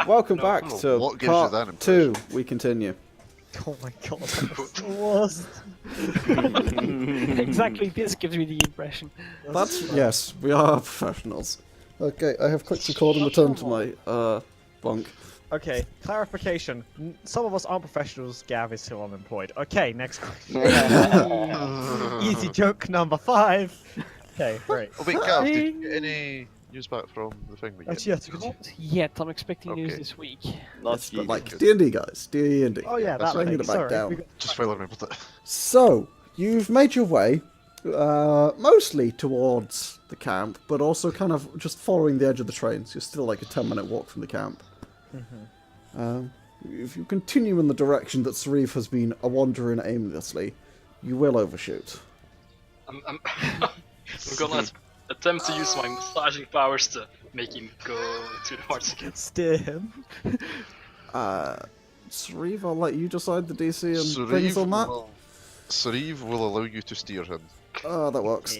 Welcome No, back no, to what gives you part that 2. impression? We continue. Oh my god, that's the worst. Exactly, this gives me the impression. That's yes, we are professionals. Okay, I have clicked record and returned to my bunk. Okay, clarification. Some of us aren't professionals, Gav is still unemployed. Okay, next question. Easy joke number 5. Okay, great. Oh wait, Gav, did you get any news back from the thing we get? Actually, yes, Not yet, I'm expecting news Okay. this week. Yes, but yet. like D&D guys, D&D. Oh yeah, that's that right. Bringing thing. it back Sorry. down. Just while I remember that. So, you've made your way, mostly towards the camp, but also kind of just following the edge of the train, so you're still like a 10-minute walk from the camp. If you continue in the direction that Sauriv has been wandering aimlessly, you will overshoot. I'm gonna attempt to use my massaging powers to make him go to the march again. Steer him. Sauriv, I'll let you decide the DC and things on that. Sauriv will allow you to steer him. That works.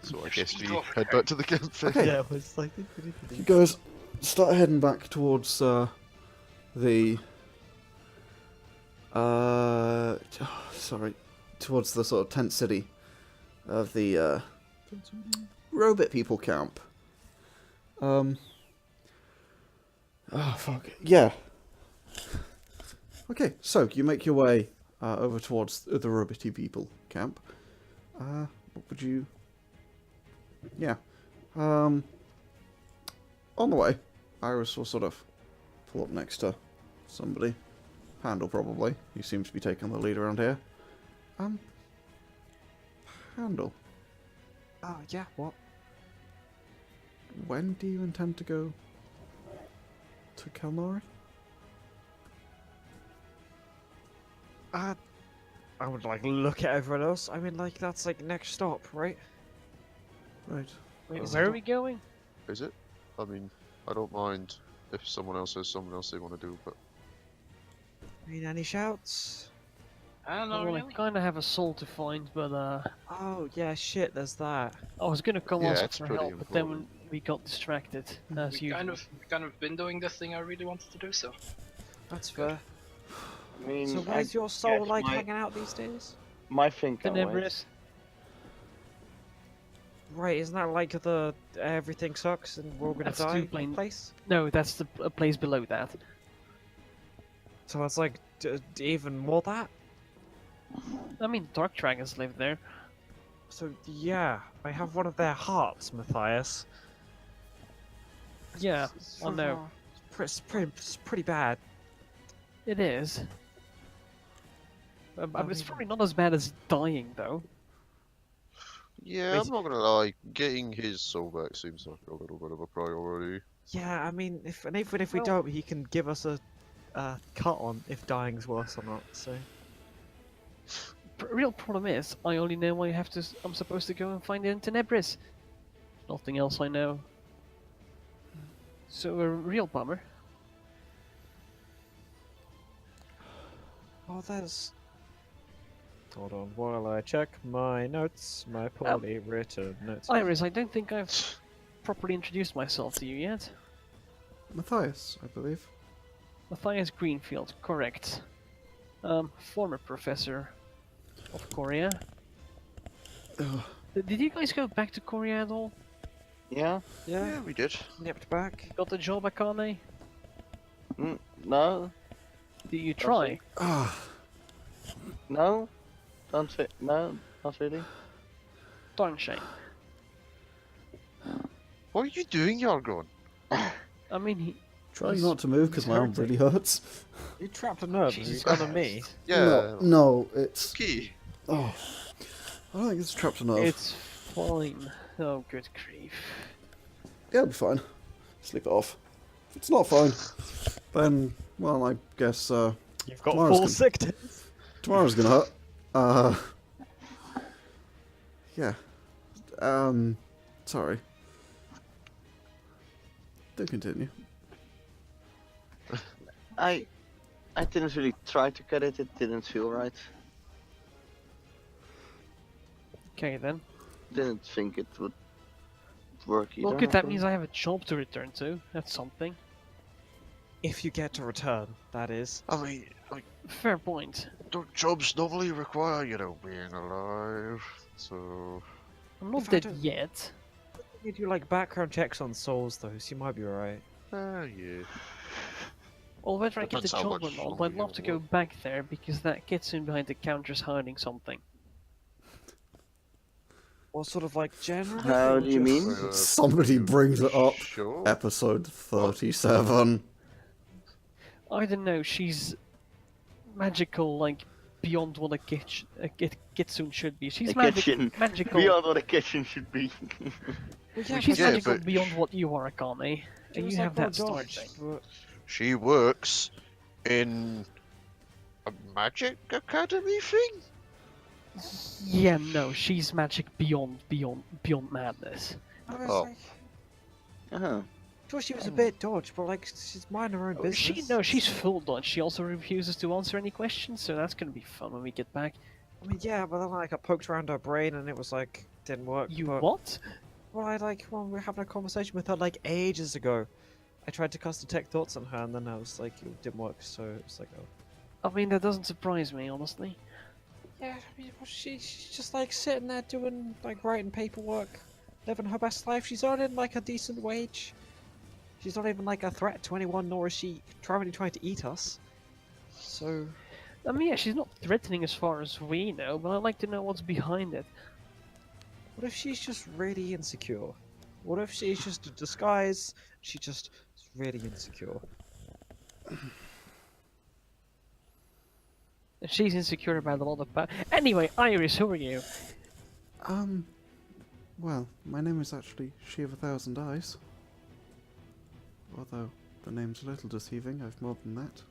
So I guess we head back to the camp. Okay. Yeah, it was like... You guys start heading back towards towards the sort of tent city of the robot people camp. Oh fuck. Yeah. Okay, so you make your way over towards the roboty people camp. What would you... Yeah. On the way, Iris will sort of pull up next to somebody. Pandal, probably. He seems to be taking the lead around here. Pandal, Oh, yeah, what? when do you intend to go to Kalnari? I would like look at everyone else. I mean, like, that's like next stop, right? Right. Wait, Is where it- are we going? Is it? I mean, I don't mind if someone else has something else they want to do, but I mean, any shouts? I don't know Well, I really. kinda have a soul to find, but Oh, yeah, shit, there's that. I was gonna come Yeah, ask it's for pretty help, but then important. we got distracted, as We usual. kind of been doing this thing I really wanted to do, so That's fair. I mean, So where's your soul guess like my- hanging out these days? My thinking Tenebris. Right, isn't that like the everything sucks and we're all gonna That's die too plain. place? No, that's the place below that. So it's like even more that? I mean, Dark Dragons live there. So yeah, I have one of their hearts, Mathias. Yeah, I know. It's pretty bad. It is. I mean, it's mean- probably not as bad as dying, though. yeah, I'm not gonna lie. Getting his soul back seems like a little bit of a priority. Yeah, I mean, even if we Well- don't, he can give us a cut on if dying's worse or not. So Real problem is, I only know I'm supposed to go and find it in Tenebris. Nothing else I know. So a real bummer. oh, there's. Hold on, while I check my notes, my poorly written notes. Iris, I don't think I've properly introduced myself to you yet. Matthias, I believe. Mathias Greenfield, correct. Former professor of Korea. Ugh. Did you guys go back to Korea at all? Yeah? Yeah, we did. nipped back. Got the job, Akane? No? Did you try? Ah, No? No, not really. Darn shame. What are you doing, Yargon? I mean, he... trying not to move because my arm really hurts. You trapped a nerve. Jesus You've done me. Yeah. No, it's... Key. Oh, I don't think it's trapped enough. It's fine. Oh, good grief. Yeah, it'll be fine. Sleep it off. If it's not fine, then, well, I guess, You've got Tomorrow's full gonna- sick days. tomorrow's gonna hurt. Yeah. Sorry. Do continue. I didn't really try to cut it, it didn't feel right. Okay then. Didn't think it would work either. Well, good, I that think. means I have a job to return to. That's something. If you get to return, that is. I mean, like, Fair point. don't jobs normally require, you know, being alive? So, I'm not If I dead don't- yet. You do like background checks on souls though, so you might be alright. yeah. Well, whether I get the Depends how job or much not, longer I'd love to you go work. back there because that gets in behind the counters hiding something. Or sort of like generally. How or do you just- mean? Somebody brings it up. Sure. Episode 37. I don't know, she's magical, like, beyond what a Kitsune should be. She's A kitchen. magical. Beyond what a kitchen should be. Well, yeah, She's Yeah, magical but beyond what you are, Akane. she And was you like have more that star dodged, thing. but- She works in a magic academy thing? Yeah, no, she's magic beyond madness. I was Oh. like, Uh-huh. sure she was a bit dodged, but like she's minding her own business. She's full dodge. She also refuses to answer any questions, so that's gonna be fun when we get back. I mean, yeah, but then like I poked around her brain and it was like didn't work. You but, what? Well, when we were having a conversation with her like ages ago, I tried to cast detect thoughts on her, and then I was like, it didn't work. So it was like, oh. I mean, that doesn't surprise me, honestly. Yeah, I mean, well, she's just like sitting there doing like writing paperwork, living her best life. She's earning like a decent wage. She's not even like a threat to anyone, nor is she trying to eat us. So I mean, yeah, she's not threatening as far as we know, but I'd like to know what's behind it. what if she's just really insecure? What if she's just a disguise? She just is really insecure. She's insecure about a lot of power. Anyway, Iris, who are you? Well, my name is actually She of 1,000 Eyes. Although the name's a little deceiving, I've more than that.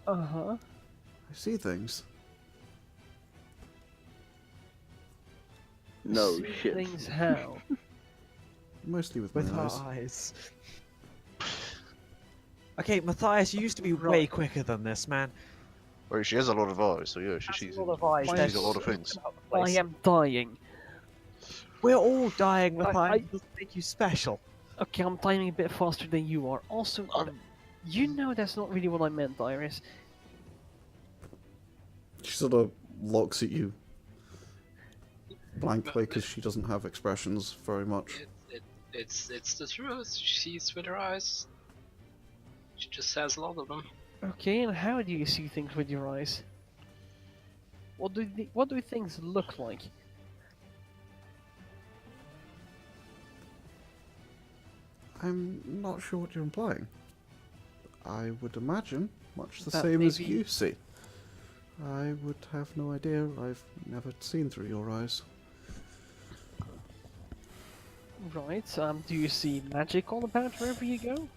Uh-huh. I see things. No See shit. Things how? Mostly with With my her eyes. eyes. Okay, Matthias, you used to be way Right. quicker than this, man. Well, she has a lot of eyes, so yeah, That's she's a lot of eyes. she There's sees a lot of things. I am dying. We're all dying, I- Matthias. Doesn't make you special. Okay, I'm dying a bit faster than you are. Also, you know that's not really what I meant, Iris. She sort of looks at you blankly because she doesn't have expressions very much. It's the truth. She sees with her eyes. She just has a lot of them. Okay, and how do you see things with your eyes? What do things look like? I'm not sure what you're implying. I would imagine much the That same as maybe- you see. I would have no idea. I've never seen through your eyes. Right, do you see magic all about wherever you go?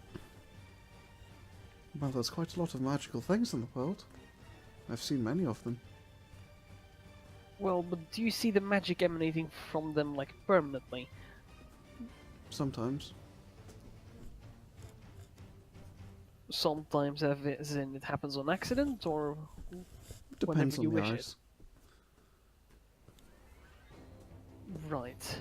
Well, there's quite a lot of magical things in the world. I've seen many of them. Well, but do you see the magic emanating from them, like, permanently? Sometimes. Sometimes, as in it happens on accident, or Depends whenever you on the wish it. eyes. Right.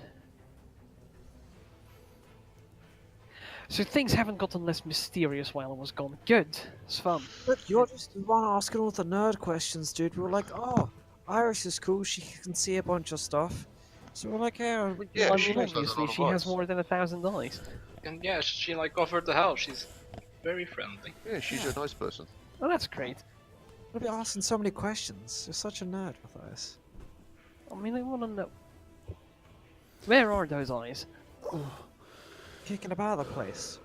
So things haven't gotten less mysterious while I was gone. Good. It's fun. Look, you're just the one asking all the nerd questions, dude. We're like, oh, Iris is cool. She can see a bunch of stuff. So we're like, yeah, Yeah, I she mean, has a obviously, lot of she has eyes. more than 1,000 eyes. And yeah, she like offered to help. She's very friendly. Yeah, she's a nice person. Oh, that's great. we'll be asking so many questions. You're such a nerd, Matthias. I mean, I want to know. Where are those eyes? Kicking about the place.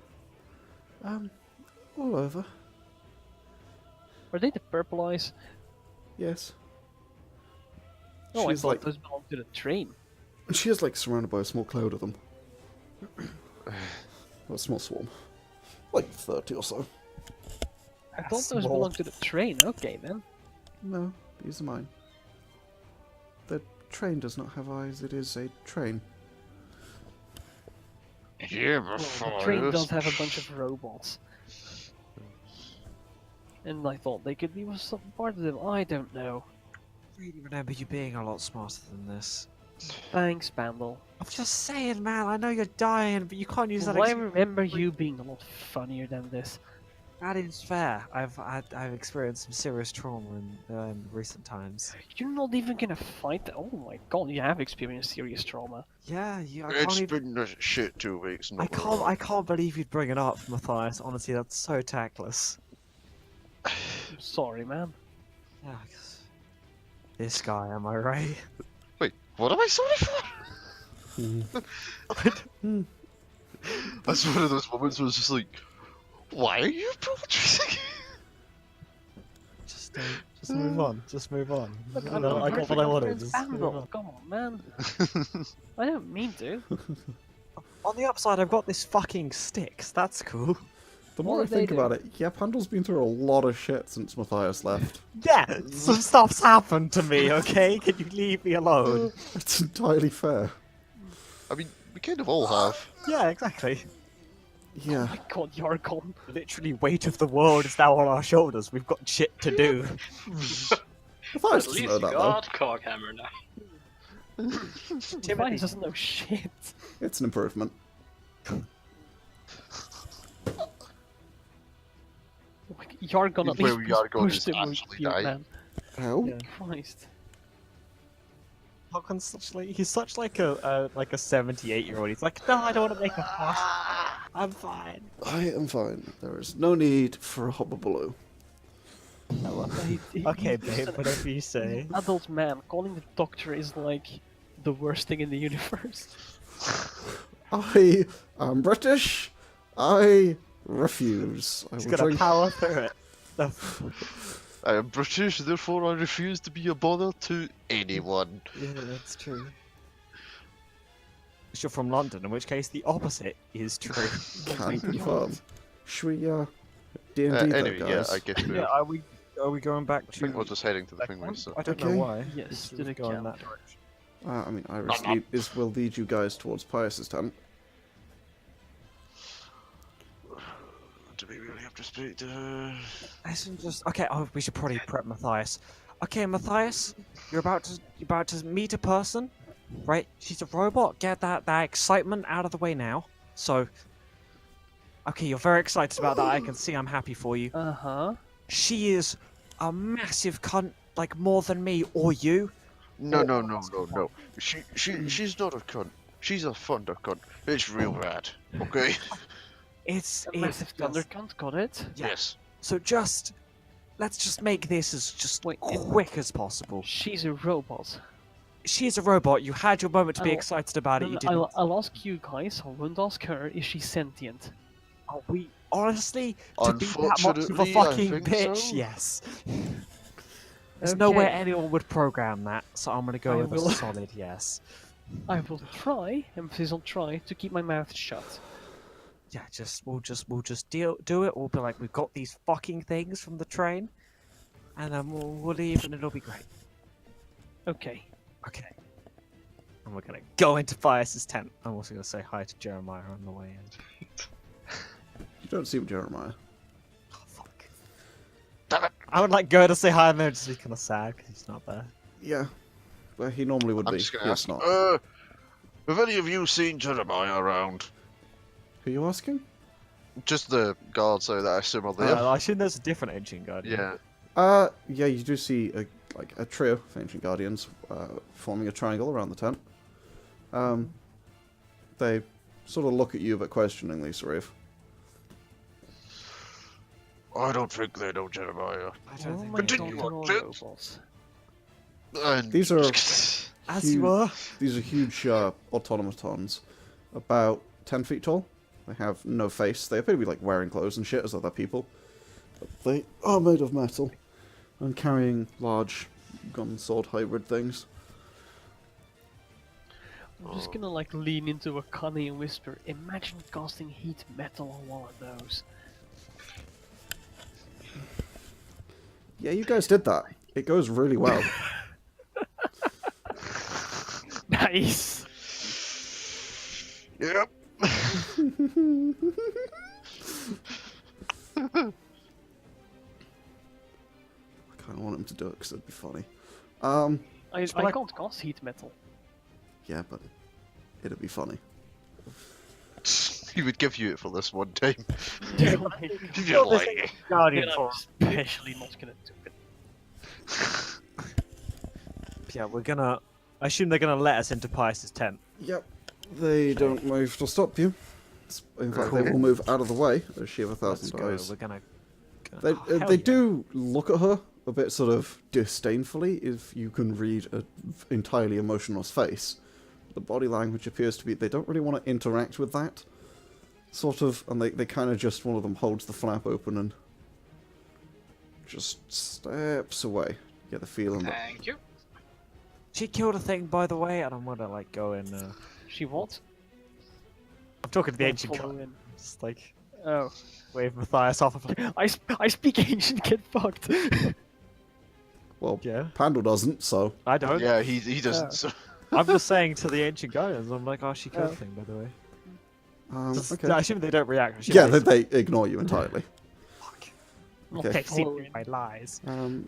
All over. Are they the purple eyes? Yes. Oh, I She's thought like, those belonged to the train. she is like surrounded by a small cloud of them. A small swarm. Like 30 or so. I thought those Small. belonged to the train. Okay, then. No, these are mine. The train does not have eyes, it is a train. Yeah, Well, the train does have a bunch of robots. And I thought they could be some part of them. I don't know. I really remember you being a lot smarter than this. Thanks, Pandal. I'm just saying, man. I know you're dying, but you can't use that. Well, I remember you being a lot funnier than this. That is fair. I've experienced some serious trauma in recent times. You're not even gonna fight. Oh my god, you have experienced serious trauma. Yeah, I can't It's even. been a shit 2 weeks. I can't believe you'd bring it up, Mathias. Honestly, that's so tactless. I'm sorry, man. Yeah. This guy, am I right? Wait, what am I sorry for? That's one of those moments where it's just like, why are you apologizing? Just move on. Just move on. Look, I got what I wanted. Just move on. Pandal, come on, man. I don't mean to. On the upside, I've got this fucking sticks. That's cool. The more I did they think do? about it, yeah, Pandal's been through a lot of shit since Mathias left. Yeah, some stuff's happened to me. Okay, can you leave me alone? It's entirely fair. I mean, we kind of all have. Yeah, exactly. Yeah. Oh my god, Yargon. Literally, weight of the world is now on our shoulders. We've got shit to do. Mathias At doesn't least know you that, though. got Coghammer now. Timothy doesn't know shit. It's an improvement. Oh my god, Yargon at Where least Yargon pushed is him with actually you, dying. man. How? Yeah. Christ. Falcon's such like he's such like a 78-year-old. He's like, no, I don't want to make a fuss. I'm fine. I am fine. There is no need for a hobbabaloo. Okay, he's babe, an whatever you say. adult man. Calling the doctor is like the worst thing in the universe. I am British. I refuse. I He's will gonna drink. power through it. No. I am British, therefore I refuse to be a bother to anyone. Yeah, that's true. You're from London, in which case the opposite is true. Can confirm. Should we D&D Anyway, though, yeah, guys? I guess we Yeah, are. are we going back I to? think we're just heading to the thing, so. I don't Okay. know why. Yes, Just to the go in camp. that direction. I mean, Iris will lead you guys towards Pius's tent. Do we really have to speak to her? Listen, just okay. Oh, we should probably prep Mathias. Okay, Mathias, you're about to meet a person, right? She's a robot. Get that excitement out of the way now. So, okay, you're very excited about that. I can see. I'm happy for you. Uh-huh. She is a massive cunt, like more than me or you. No. She's not a cunt. She's a thunder cunt. It's real bad. Okay? It's A massive thunder cunt, got it? Yeah. Yes. So let's just make this as just Wait, quick as possible. She's a robot. She is a robot. You had your moment to be I'll- excited about it. No, You no, didn't. I'll ask you guys, I won't ask her, is she sentient? Are we honestly to be that much of a Unfortunately, I fucking think bitch? so. Yes. There's no way Okay. anyone would program that, so I'm gonna go I with will. a solid yes. I will try, emphasis on try, to keep my mouth shut. Yeah, we'll just do it. We'll be like, we've got these fucking things from the train, and then we'll leave, and it'll be great. Okay. Okay. And we're gonna go into Pius's tent. I'm also gonna say hi to Jeremiah on the way in. You don't seem Jeremiah. Oh, fuck. Damn it! I would like go to say hi and then just be kind of sad because he's not there. Yeah. Well, he normally would I'm be. just gonna He's ask. not. Have any of you seen Jeremiah around? Who are you asking? Just the guards that I assume are there. I assume there's a different ancient guardian. Yeah. Yeah, you do see a trio of ancient guardians forming a triangle around the tent. They sort of look at you a bit questioningly, Sauriv. I don't think they know Jeremiah. I don't Oh think my they Continue god, on, they're all gents. robots. And These are As huge, you were. These are huge automatons, about 10 feet tall. They have no face. They appear to be like wearing clothes and shit as other people. But they are made of metal and carrying large gun sword hybrid things. I'm just gonna like lean into Akane and whisper, imagine casting heat metal on one of those. Yeah, you guys did that. It goes really well. Nice! Yep. I kind of want him to do it because it'd be funny. I like- can't cast heat metal. yeah, but it'd be funny. He would give you it for this one time. Yeah, You're like, Guardian I'm for. especially not gonna do it. Yeah, we're gonna. I assume they're gonna let us into Pius's tent. Yep. They don't move to stop you. In fact, they will move out of the way as she have 1,000 Let's go. eyes. We're gonna. They, Oh, hell they yeah. do look at her a bit sort of disdainfully, if you can read an entirely emotionless face. The body language appears to be, they don't really want to interact with that, sort of, and they kind of just, one of them holds the flap open and just steps away. You get the feeling that, Thank you. She killed a thing, by the way, and I'm gonna like go and. She what? I'm talking to the Don't ancient follow guy. in. Just like Oh. wave Mathias off. I'm like, I speak ancient, get fucked. well, yeah, Pandal doesn't, so, I don't. yeah, he doesn't. So. I'm just saying to the ancient guys. I'm like, oh, she killed Oh. a thing, by the way. okay. I assume they don't react. I assume Yeah, they ignore you entirely. Not Okay. following. my lies.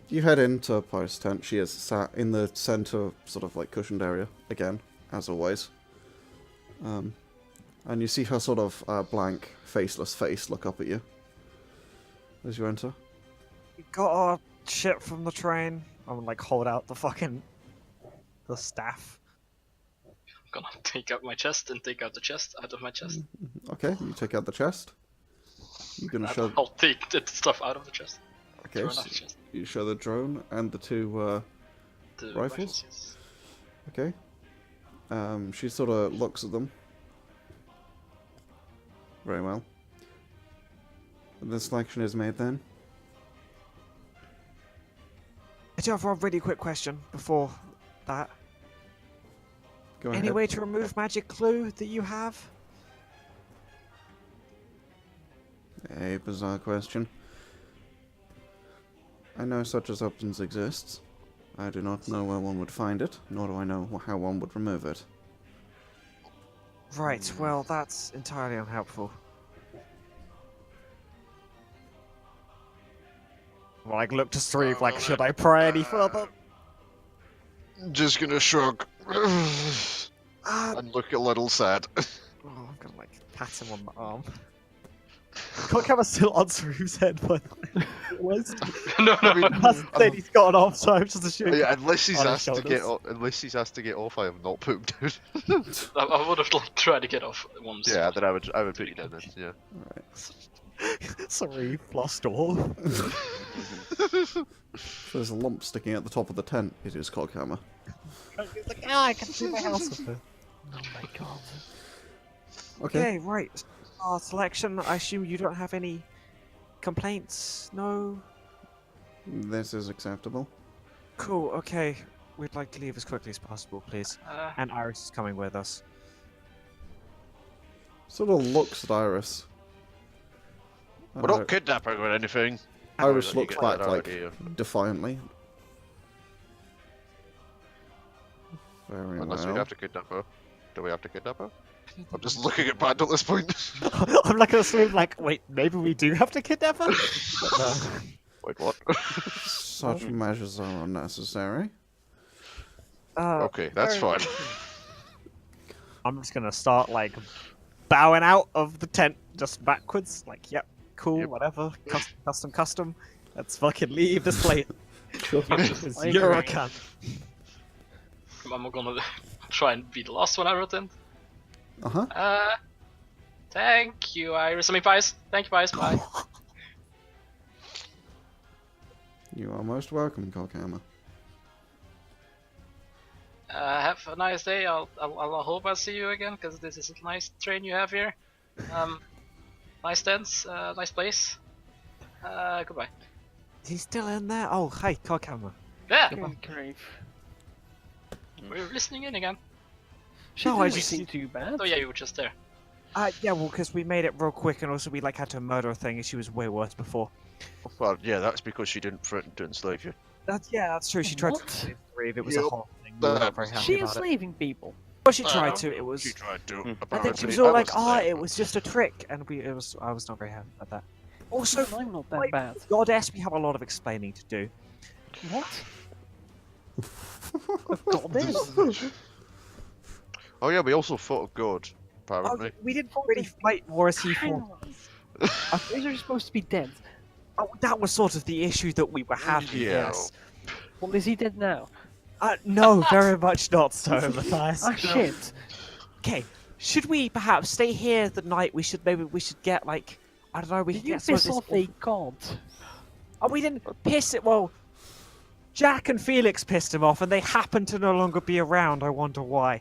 You head into Pius' tent. She is sat in the center, sort of like cushioned area, again, as always. And you see her sort of blank, faceless face look up at you as you enter. We got our shit from the train. I'm like, hold out the staff. I'm gonna take out my chest and take out the chest out of my chest. Okay, you take out the chest. You're gonna show. I'll take the stuff out of the chest. Okay, Throw it so out the chest. you show the drone and the two. The Rifles? yes. Okay. She sort of looks at them. Very well. The selection is made then. I do have a really quick question before that. Go ahead. Any way to remove magic clue that you have? A bizarre question. I know such a substance exists. I do not know where one would find it, nor do I know how one would remove it. Right, well, that's entirely unhelpful. Well, like, look to Sauriv, like, should I pry any further? Just gonna shrug Ah, and look a little sad. oh, I'm gonna, like, pat him on the arm. Coghammer's still on Sauriv's head, by the way. It was. No, I mean, Hasn't said he's gotten off, so I'm just assuming. yeah, unless he's on his asked to get shoulders. unless he's asked to get off, I have not put him down. I would have like tried to get off once. Yeah, then I would put you down then. Yeah. Sauriv lost all. There's a lump sticking at the top of the tent. It is Coghammer. He's like, ah, I can see my house with it. Oh my god. Okay. Okay, right. Our selection, I assume you don't have any complaints? No? This is acceptable. Cool, okay. We'd like to leave as quickly as possible, please. Uh, And Iris is coming with us. Sort of looks at Iris. We're not kidnapping or anything. Iris You looks get back that like idea. defiantly. Very Unless we well. have to kidnap her. Do we have to kidnap her? I'm just looking at Pandal at this point. I'm like a Sauriv, like, wait, maybe we do have to kidnap her? But no. Wait, what? Such measures are unnecessary. Okay, that's fine. I'm just gonna start, like, bowing out of the tent, just backwards. Like, yep, cool, Yep. whatever. Custom. Let's fucking leave this place. It's I your agree. account. I'm gonna try and be the last one I wrote in. Uh-huh. Thank you, Iris. I mean, Pius. Thank you, Pius. Bye. You are most welcome, Coghammer. Have a nice day. I'll hope I see you again, because this is a nice train you have here. Nice tents, nice place. Goodbye. He's still in there? Oh, hi, Coghammer. Yeah, Good grief. we're listening in again. She No, I didn't just- seem too bad. Oh yeah, you were just there. Yeah, well, because we made it real quick, and also we, like, had to murder a thing, and she was way worse before. Well, yeah, that's because she didn't threaten to enslave you. That's true, she tried What? to save Sauriv, it was Yep. a whole thing. We were not very happy She about it. enslaving people. Well, she tried to, it was... She tried to. And Apparently, then she was I all like, wasn't "Ah, there. it was just a trick," and I was not very happy about that. Also, I'm not that like, bad. Goddess, we have a lot of explaining to do. What? Goddess? Oh yeah, we also fought a god, apparently. we didn't really fight War he Hang fought. on. I thought you were supposed to be dead. Oh, that was sort of the issue that we were having. Yeah. Yes. Well, is he dead now? No, very much not so, Mathias. Ah, shit. Okay, should we perhaps stay here the night? We should get like, I don't know. We Did could you get some of piss this. off a god? Oh, we didn't piss it. Well, Jack and Felix pissed him off, and they happen to no longer be around. I wonder why.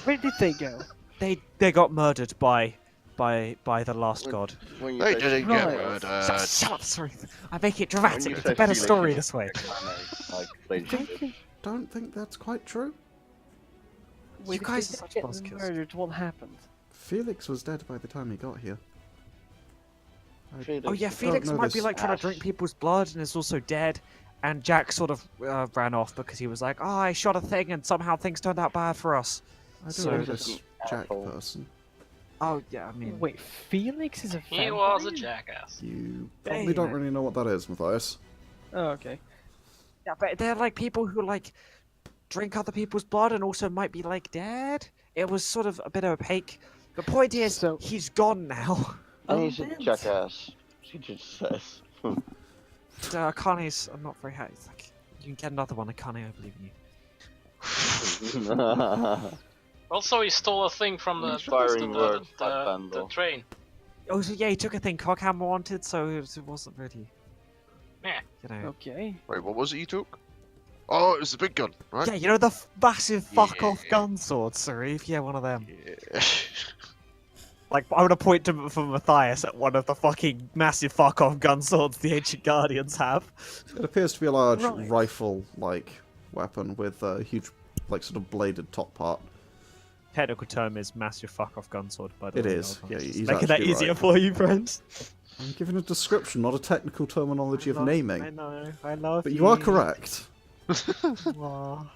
Where did they go? They got murdered by the last god. When you They say didn't get Right. murdered. Shut up, sorry. I make it when dramatic. you It's say a better Felix, story you this way. like they should. Don't think that's quite true. Wait, if guys they are such get buzzkills. murdered, what happened? Felix was dead by the time he got here. Felix Oh yeah, is- Felix know might be this. like trying to drink people's blood and is also dead. And Jack sort of ran off because he was like, "Oh, I shot a thing, and somehow things turned out bad for us." I don't So- know this Jack Asshole. person. Oh yeah, I mean, Wait, Felix is a He vampire? was a jackass. You probably Hey, don't man. really know what that is, Mathias. Oh, okay. yeah, but they're like people who like drink other people's blood and also might be like dead. It was sort of a bit opaque. The point is, So- he's gone now. And he's a Undead. jackass. He just says. Akane's, I'm not very happy. It's like, you can get another one, Akane. I believe in you. Also, he stole a thing from the Inspiring words by the Pandal. train. Oh, so yeah, he took a thing Coghammer wanted, so it wasn't really. Yeah. You know. Okay. Wait, what was it you took? Oh, it was the big gun, right? Yeah, you know the massive fuck off Yeah. gun sword, Sauriv? Yeah, one of them. Yeah. Like, I want to point to for Mathias at one of the fucking massive fuck off gun swords the Ancient Guardians have. It appears to be a large Right. rifle-like weapon with a huge, like, sort of bladed top part. Technical term is massive fuck off gun sword, by the It way. is, yeah, Just he's making that actually easier right. for you, friends. I'm giving a description, not a technical terminology of naming. I know, I love But you are correct. Aw.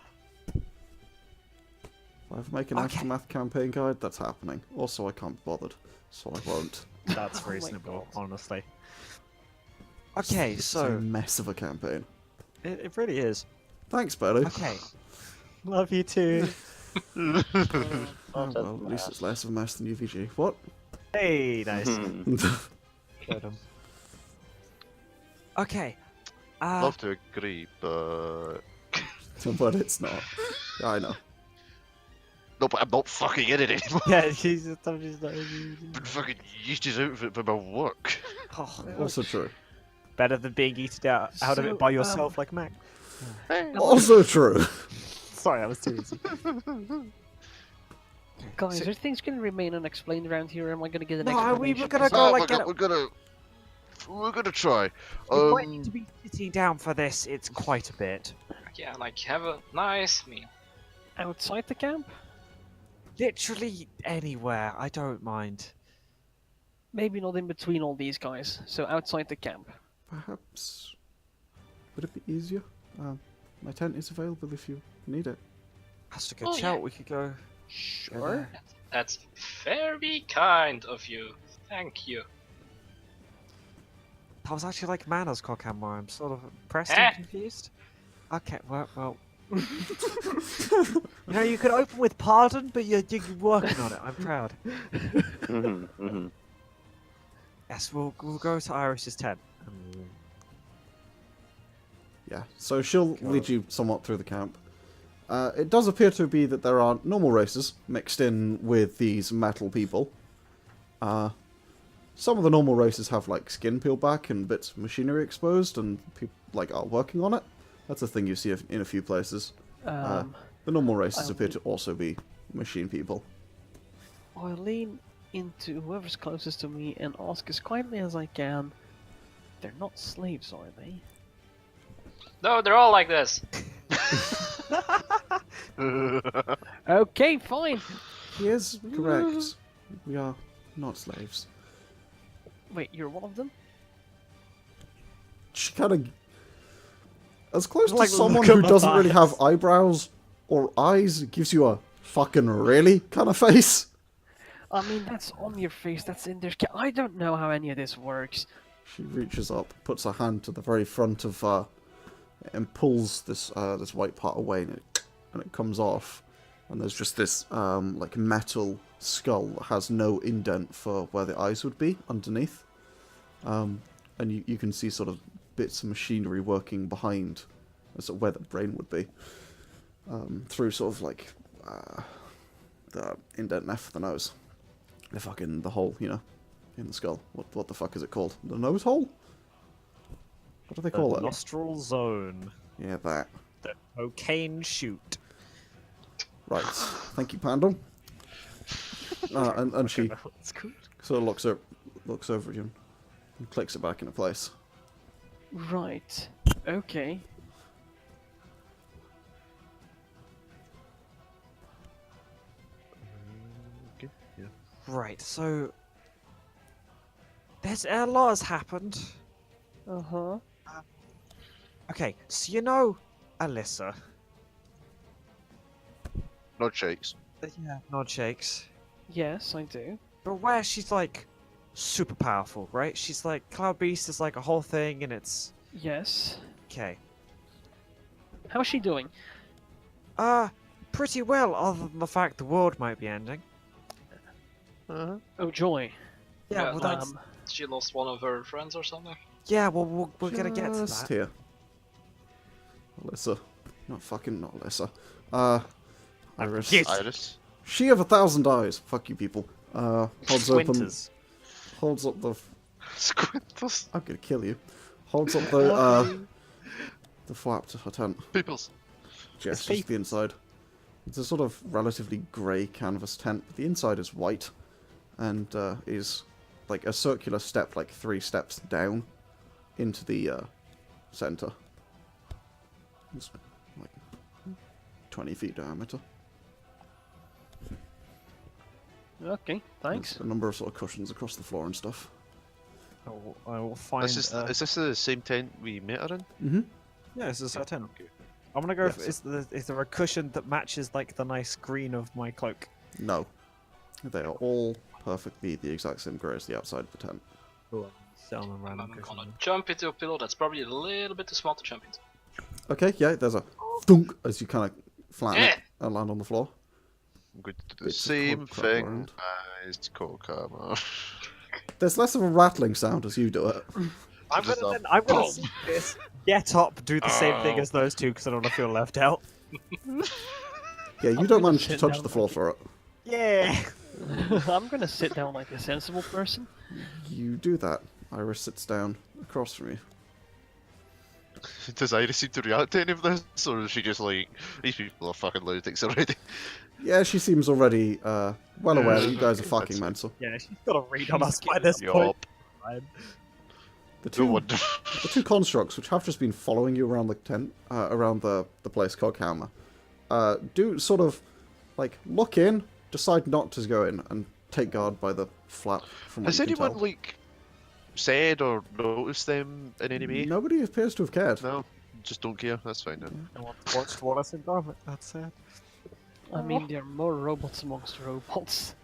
If I ever make an Okay. aftermath campaign guide, that's happening. Also, I can't be bothered, so I won't. That's Oh my reasonable, God. honestly. Okay, It's a so mess of a campaign. it really is. Thanks, buddy. Okay. Love you too. Oh, That's well, at least it's less of a mess than UVG. What? Hey, nice. Hmm. Killed him. Okay. Love to agree, but But it's not. I know. no, but I'm not fucking in it anymore. Yeah, he's just not. I've been fucking yeeted out of it by my work. Oh, Also true. better than being eaten out of So, it by yourself, like Mac. Also true. Sorry, that was too easy. Guys, So- are things going to remain unexplained around here, or am I going to get an No, we explanation? were gonna go No, like get we're gonna try. We might need to be sitting down for this. It's quite a bit. Yeah, like have a nice meal. Outside the camp? Literally anywhere. I don't mind. Maybe not in between all these guys, so outside the camp. Perhaps. Would it be easier? My tent is available if you need it. That's a good Oh, shout. yeah. We could go. Sure. That's very kind of you. Thank you. That was actually like Manners Coghammer. I'm sort of impressed Eh? and confused. Okay, well. You know, you could open with pardon, but you're working on it. I'm proud. Mhm, mhm. Yes, we'll go to Iris's tent. Yeah, so she'll lead you somewhat through the camp. It does appear to be that there are normal races mixed in with these metal people. Some of the normal races have like skin peeled back and bits of machinery exposed, and people like are working on it. That's a thing you see in a few places. The normal races appear to also be machine people. I'll lean into whoever's closest to me and ask as quietly as I can. They're not slaves, are they? No, they're all like this. Okay, fine. He is correct. We are not slaves. Wait, you're one of them? She kind of, as close Like, to someone look at who doesn't really Mathias. have eyebrows or eyes, gives you a fucking really kind of face. I mean, that's on your face, that's in there. I don't know how any of this works. She reaches up, puts her hand to the very front of, and pulls this this white part away, and it comes off. and there's just this like metal skull that has no indent for where the eyes would be underneath, and you can see sort of bits of machinery working behind, sort of where the brain would be, through sort of like the indent left for the nose, the hole, you know, in the skull. What the fuck is it called? The nose hole? What do they call it? Nostril zone. Yeah, that. The cocaine shoot. Right. Thank you, Pandal. And she It's good. sort of looks over at you and clicks it back into place. Right. Okay. Okay, yeah. Right, so there's a lot has happened. Uh-huh. Okay, so you know Alyssa. Nod shakes. Yeah. Nod shakes. Yes, I do. But where she's like super powerful, right? She's like Cloud Beast is like a whole thing, and it's Yes. okay. How's she doing? Pretty well, other than the fact the world might be ending. Uh-huh. Oh, joy. Yeah, Yeah, well that's She lost one of her friends or something. yeah. Well, we're gonna get to Just that. here. Alyssa. Not Alyssa. Iris. Yes. Iris. She of 1,000 eyes. Fuck you people. Holds open. Squinters. Holds up the... Squinters. I'm gonna kill you. Holds up the flap to her tent. Peoples. Gestures to the inside. It's a sort of relatively grey canvas tent, but the inside is white, and is like a circular step, like 3 steps down into the centre. It's like 20 feet diameter. Okay, thanks. There's a number of sort of cushions across the floor and stuff. I will find. Is this the same tent we met her in? Mm-hmm. Yeah, this is her tent. I'm gonna go. Yes. Is there a cushion that matches like the nice green of my cloak? No. They are all perfectly the exact same grey as the outside of the tent. Cool. Sit on a I'm random cushion. gonna jump into a pillow that's probably a little bit too small to jump into. Okay, yeah, there's a thunk as you kind of flatten it Yeah. and land on the floor. I'm going to do the Bits of same cord crap thing around. as Coghammer. There's less of a rattling sound as you do it. I'm Just gonna, a I'm gonna boom. see this. Get up, do the same thing as those two because I don't want to feel left out. Yeah, you I'm don't gonna manage to sit touch down the floor like for it. Yeah. I'm gonna sit down like a sensible person. You do that. Iris sits down across from you. Does Iris seem to react to any of this, or is she just like, these people are fucking lunatics already? Yeah, she seems already well aware that you guys are Okay, fucking that's mental. Yeah, she's got a read on She's us by this Yup. point. The No two, wonder. the two constructs, which have just been following you around the tent, around the place Coghammer, do sort of like look in, decide not to go in, and take guard by the flap. From what Has you can anyone tell. like said or noticed them in any way? Nobody appears to have cared. No, just don't care. That's fine then. No one watched Wallace and Gromit. That's sad. I mean, there are more robots amongst robots.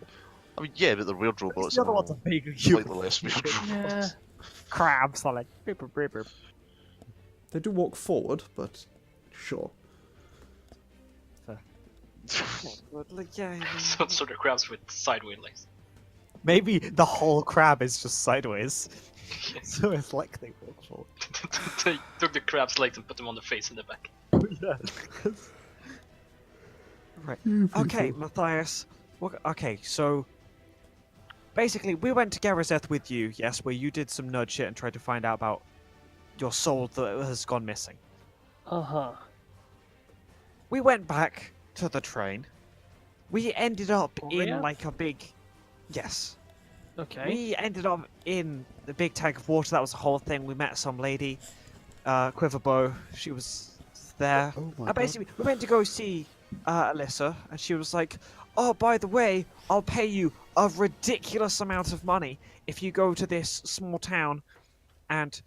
I mean, yeah, but they're weird robots. The other and ones are all big slightly less weird Yeah. robots. crabs. Are like beep, beep, beep, beep. They do walk forward, but sure. But, like, yeah, Some sort of crabs with side wheel legs. maybe the whole crab is just sideways, so it's like they walk forward. They took the crab's legs and put them on the face in the back. Yeah. Right. Okay, Matthias. Okay, so basically, we went to Garazeth with you, yes, where you did some nerd shit and tried to find out about your soul that has gone missing. Uh-huh. We went back to the train. We ended up Oh, in yeah? like a big. Yes. Okay. We ended up in the big tank of water. That was the whole thing. We met some lady, Quiverbow. She was there. Oh my And basically, we went to go see Alyssa, and she was like, "Oh, by the way, I'll pay you a ridiculous amount of money if you go to this small town, and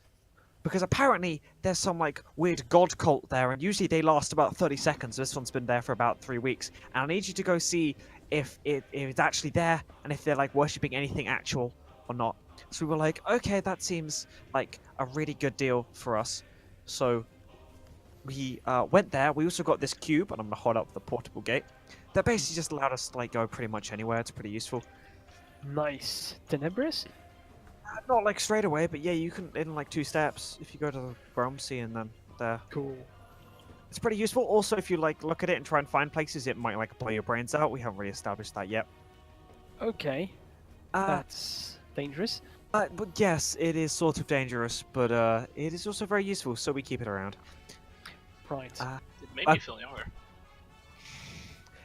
because apparently there's some like weird god cult there, and usually they last about 30 seconds. This one's been there for about 3 weeks, and I need you to go see if it's actually there and if they're like worshipping anything actual or not." So we were like, okay, that seems like a really good deal for us. So we went there. We also got this cube, and I'm gonna hold up the portable gate. They basically just allowed us to like go pretty much anywhere. It's pretty useful. Nice. Tenebris? Not like straight away, but yeah, you can in like 2 steps if you go to the Bromsea and then there. Cool. It's pretty useful. Also, if you like look at it and try and find places, it might like blow your brains out. We haven't really established that yet. Okay. Uh, That's dangerous. but yes, it is sort of dangerous, but it is also very useful, so we keep it around. Right. It made me feel younger.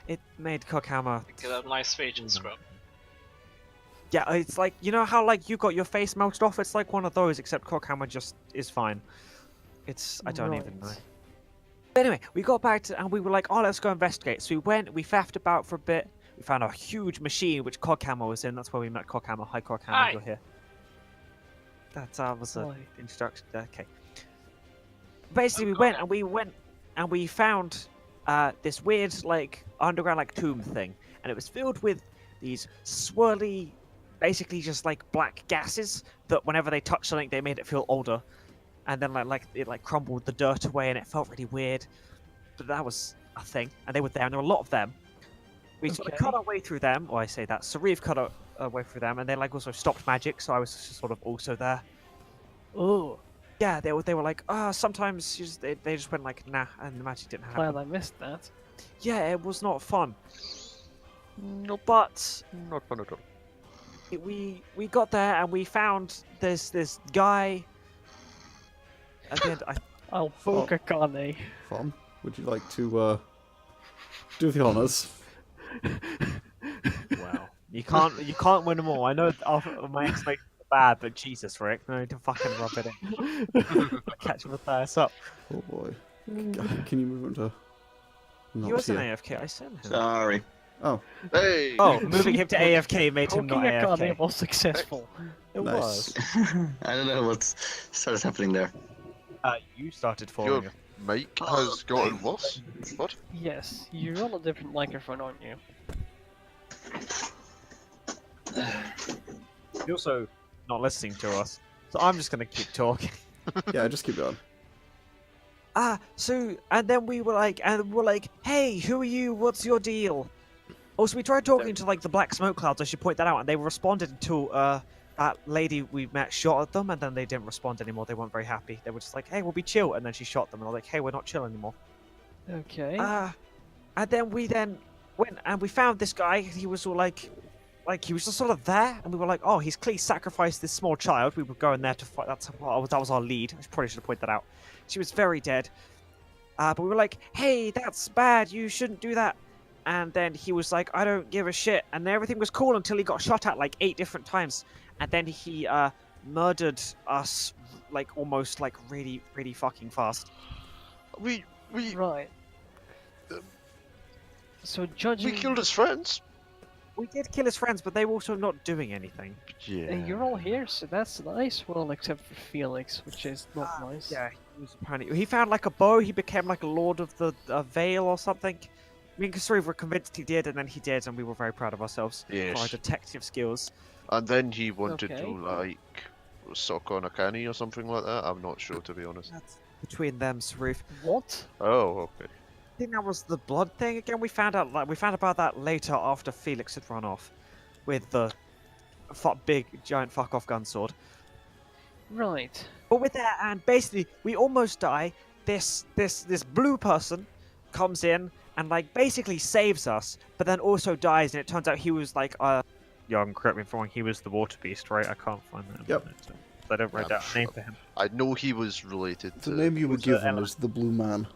It made Coghammer. Get a nice face and scrub. Yeah, it's like you know how like you got your face melted off. It's like one of those, except Coghammer just is fine. It's I don't even know. Right. But anyway, we got back to and we were like, oh, let's go investigate. So we went, we faffed about for a bit. We found a huge machine which Coghammer was in. That's where we met Coghammer. Hi, Coghammer, Hi. you're here. That was an Hi. introduction. Okay. Basically, we went and we found this weird like underground like tomb thing, and it was filled with these swirly, basically just like black gases that whenever they touched something, they made it feel older, and then like it like crumbled the dirt away, and it felt really weird. But that was a thing, and they were there, and there were a lot of them. We sort of Okay. cut our way through them, or I say that Sauriv cut our way through them, and they like also stopped magic, so I was just sort of also there. Oh, Yeah, they were like, sometimes they just went like, nah, and the magic didn't happen. glad I missed that. Yeah, it was not fun. Nope, But not fun at all. we got there and we found this guy. And then I'll poke Akane. Fun. Would you like to do the honors? wow, you can't win them all. I know my expectations are bad, but Jesus, Rick, no need to fucking rub it in. Catch Mathias up. Oh boy. Can you move him to? He Not was an here. AFK. I sent him. Sorry. Oh, Hey! Oh, moving him to AFK made him Poking not Akane AFK. was successful. It nice. was. I don't know what started happening there. You started Your following him. mic has gotten worse. What? Yes, you're on a different microphone, aren't you? You're also not listening to us, so I'm just gonna keep talking. Yeah, just keep going. So and then we're like, hey, who are you? What's your deal? Also, we tried talking to like the black smoke clouds. I should point that out, and they responded until that lady we met shot at them, and then they didn't respond anymore. They weren't very happy. They were just like, hey, we'll be chill, and then she shot them, and they're like, hey, we're not chill anymore. Okay. And then we went and we found this guy. He was all like he was just sort of there, and we were like, oh, he's clearly sacrificed this small child. We were going there to fight. That was our lead. I probably should have pointed that out. She was very dead. But we were like, hey, that's bad. You shouldn't do that. And then he was like, I don't give a shit. And then everything was cool until he got shot at like 8 different times. And then he murdered us like almost like really, really fucking fast. We Right. So judging, killed his friends. We did kill his friends, but they were also not doing anything. Yeah. you're all here, so that's nice. Well, except for Felix, which is not nice. Yeah, he was apparently he found like a bow. He became like a lord of the Vale or something. Me and Kasuri were convinced he did, and then he did, and we were very proud of ourselves for our Yes. detective skills. And then he wanted Okay. to like suck on Akane or something like that. I'm not sure, to be honest. That's between them, Sauriv. What? Oh, okay. I think that was the blood thing again. We found about that later after Felix had run off with the big giant fuck off gun sword. Right. But with that, and basically we almost die. This blue person comes in and like basically saves us, but then also dies. And it turns out he was like Yargon, correct me if I'm wrong. He was the water beast, right? I can't find that. Yep. So I don't write Yeah, down a name for him. I know he was related The to. name you were was, given Ella. is the Blue Man.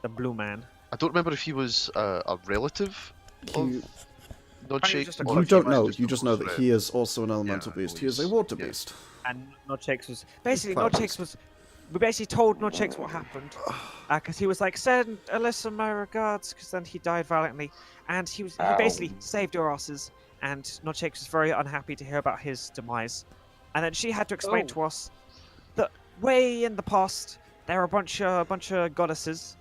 The blue man. I don't remember if he was a relative You, Nodshake. just a or you if he don't was know. just You a just know close that friend. he is also an elemental Yeah, beast. He is a he's- water yeah. beast. And Nodshakes was basically Cloud Nodshakes was. We basically told Nodshakes what happened, because he was like, "Send Alyssa my regards," because then he died valiantly, and he basically saved our asses. And Nodshakes was very unhappy to hear about his demise, and then she had to explain Oh. to us that way in the past there were a bunch of goddesses,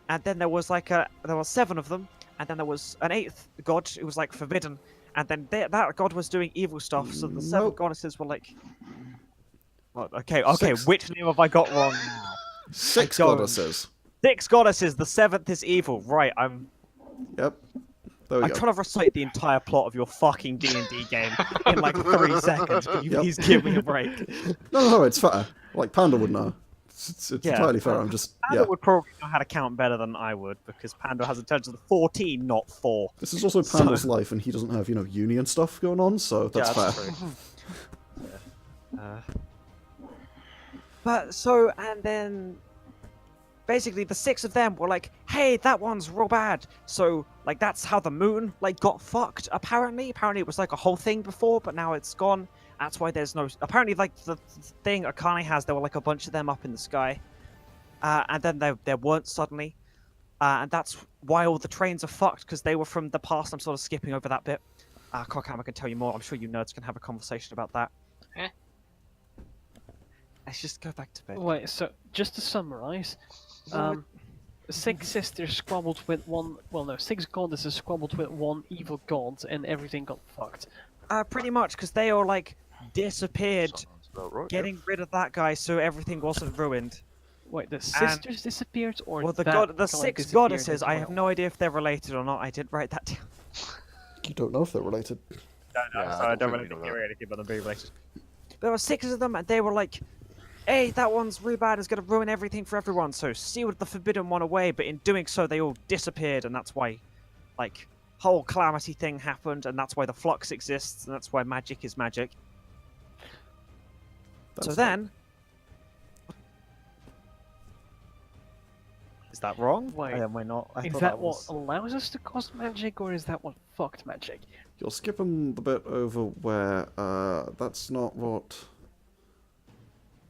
and then there was there were 7 of them, and then there was an 8th god who was like forbidden, and then that god was doing evil stuff. So the 7 Nope. goddesses were like. Well, okay, 6. which name have I got wrong now? 6 don't. goddesses. 6 goddesses, the 7th is evil. Right, I'm... Yep. There we I'm go. trying to recite the entire plot of your fucking D&D game in like 3 seconds. Can you please give me a break? No, it's fair. Like, Pandal would know. It's Yeah. entirely fair. I'm just, Panda yeah. would probably know how to count better than I would, because Panda has intelligence of 14, not 4. This is also Pandal's life, and he doesn't have, uni and stuff going on, so that's fair. True. But so, and then basically the 6 of them were like, hey, that one's real bad. So, like, that's how the moon, like, got fucked, apparently. Apparently it was, like, a whole thing before, but now it's gone. That's why there's no... Apparently, like, the thing Akane has, there were, like, a bunch of them up in the sky. And then there weren't suddenly. And that's why all the trains are fucked, because they were from the past. I'm sort of skipping over that bit. Coghammer can tell you more. I'm sure you nerds can have a conversation about that. Eh? Let's just go back to bed. Wait, so just to summarize, Well, 6 sisters squabbled with one. Well, no, 6 goddesses squabbled with one evil god, and everything got fucked. Pretty much, because they all, like, disappeared, Sounds about right, getting rid of that guy so everything wasn't ruined. Wait, the sisters disappeared, or Well, the that guy 6 disappeared goddesses, as I have well? no idea if they're related or not. I did write that down. You don't know if they're related. No, Yeah, so I I don't don't think really we think know they're that. anything, but they're very related. There were 6 of them, and they were like, hey, that one's really bad, it's gonna ruin everything for everyone, so sealed the forbidden one away, but in doing so, they all disappeared, and that's why, like, whole calamity thing happened, and that's why the flux exists, and that's why magic is magic. That's So then... Is that wrong? Wait, Am I not? I Is thought that was... what allows us to cause magic, or is that what fucked magic? You're skipping the bit over where, that's not what...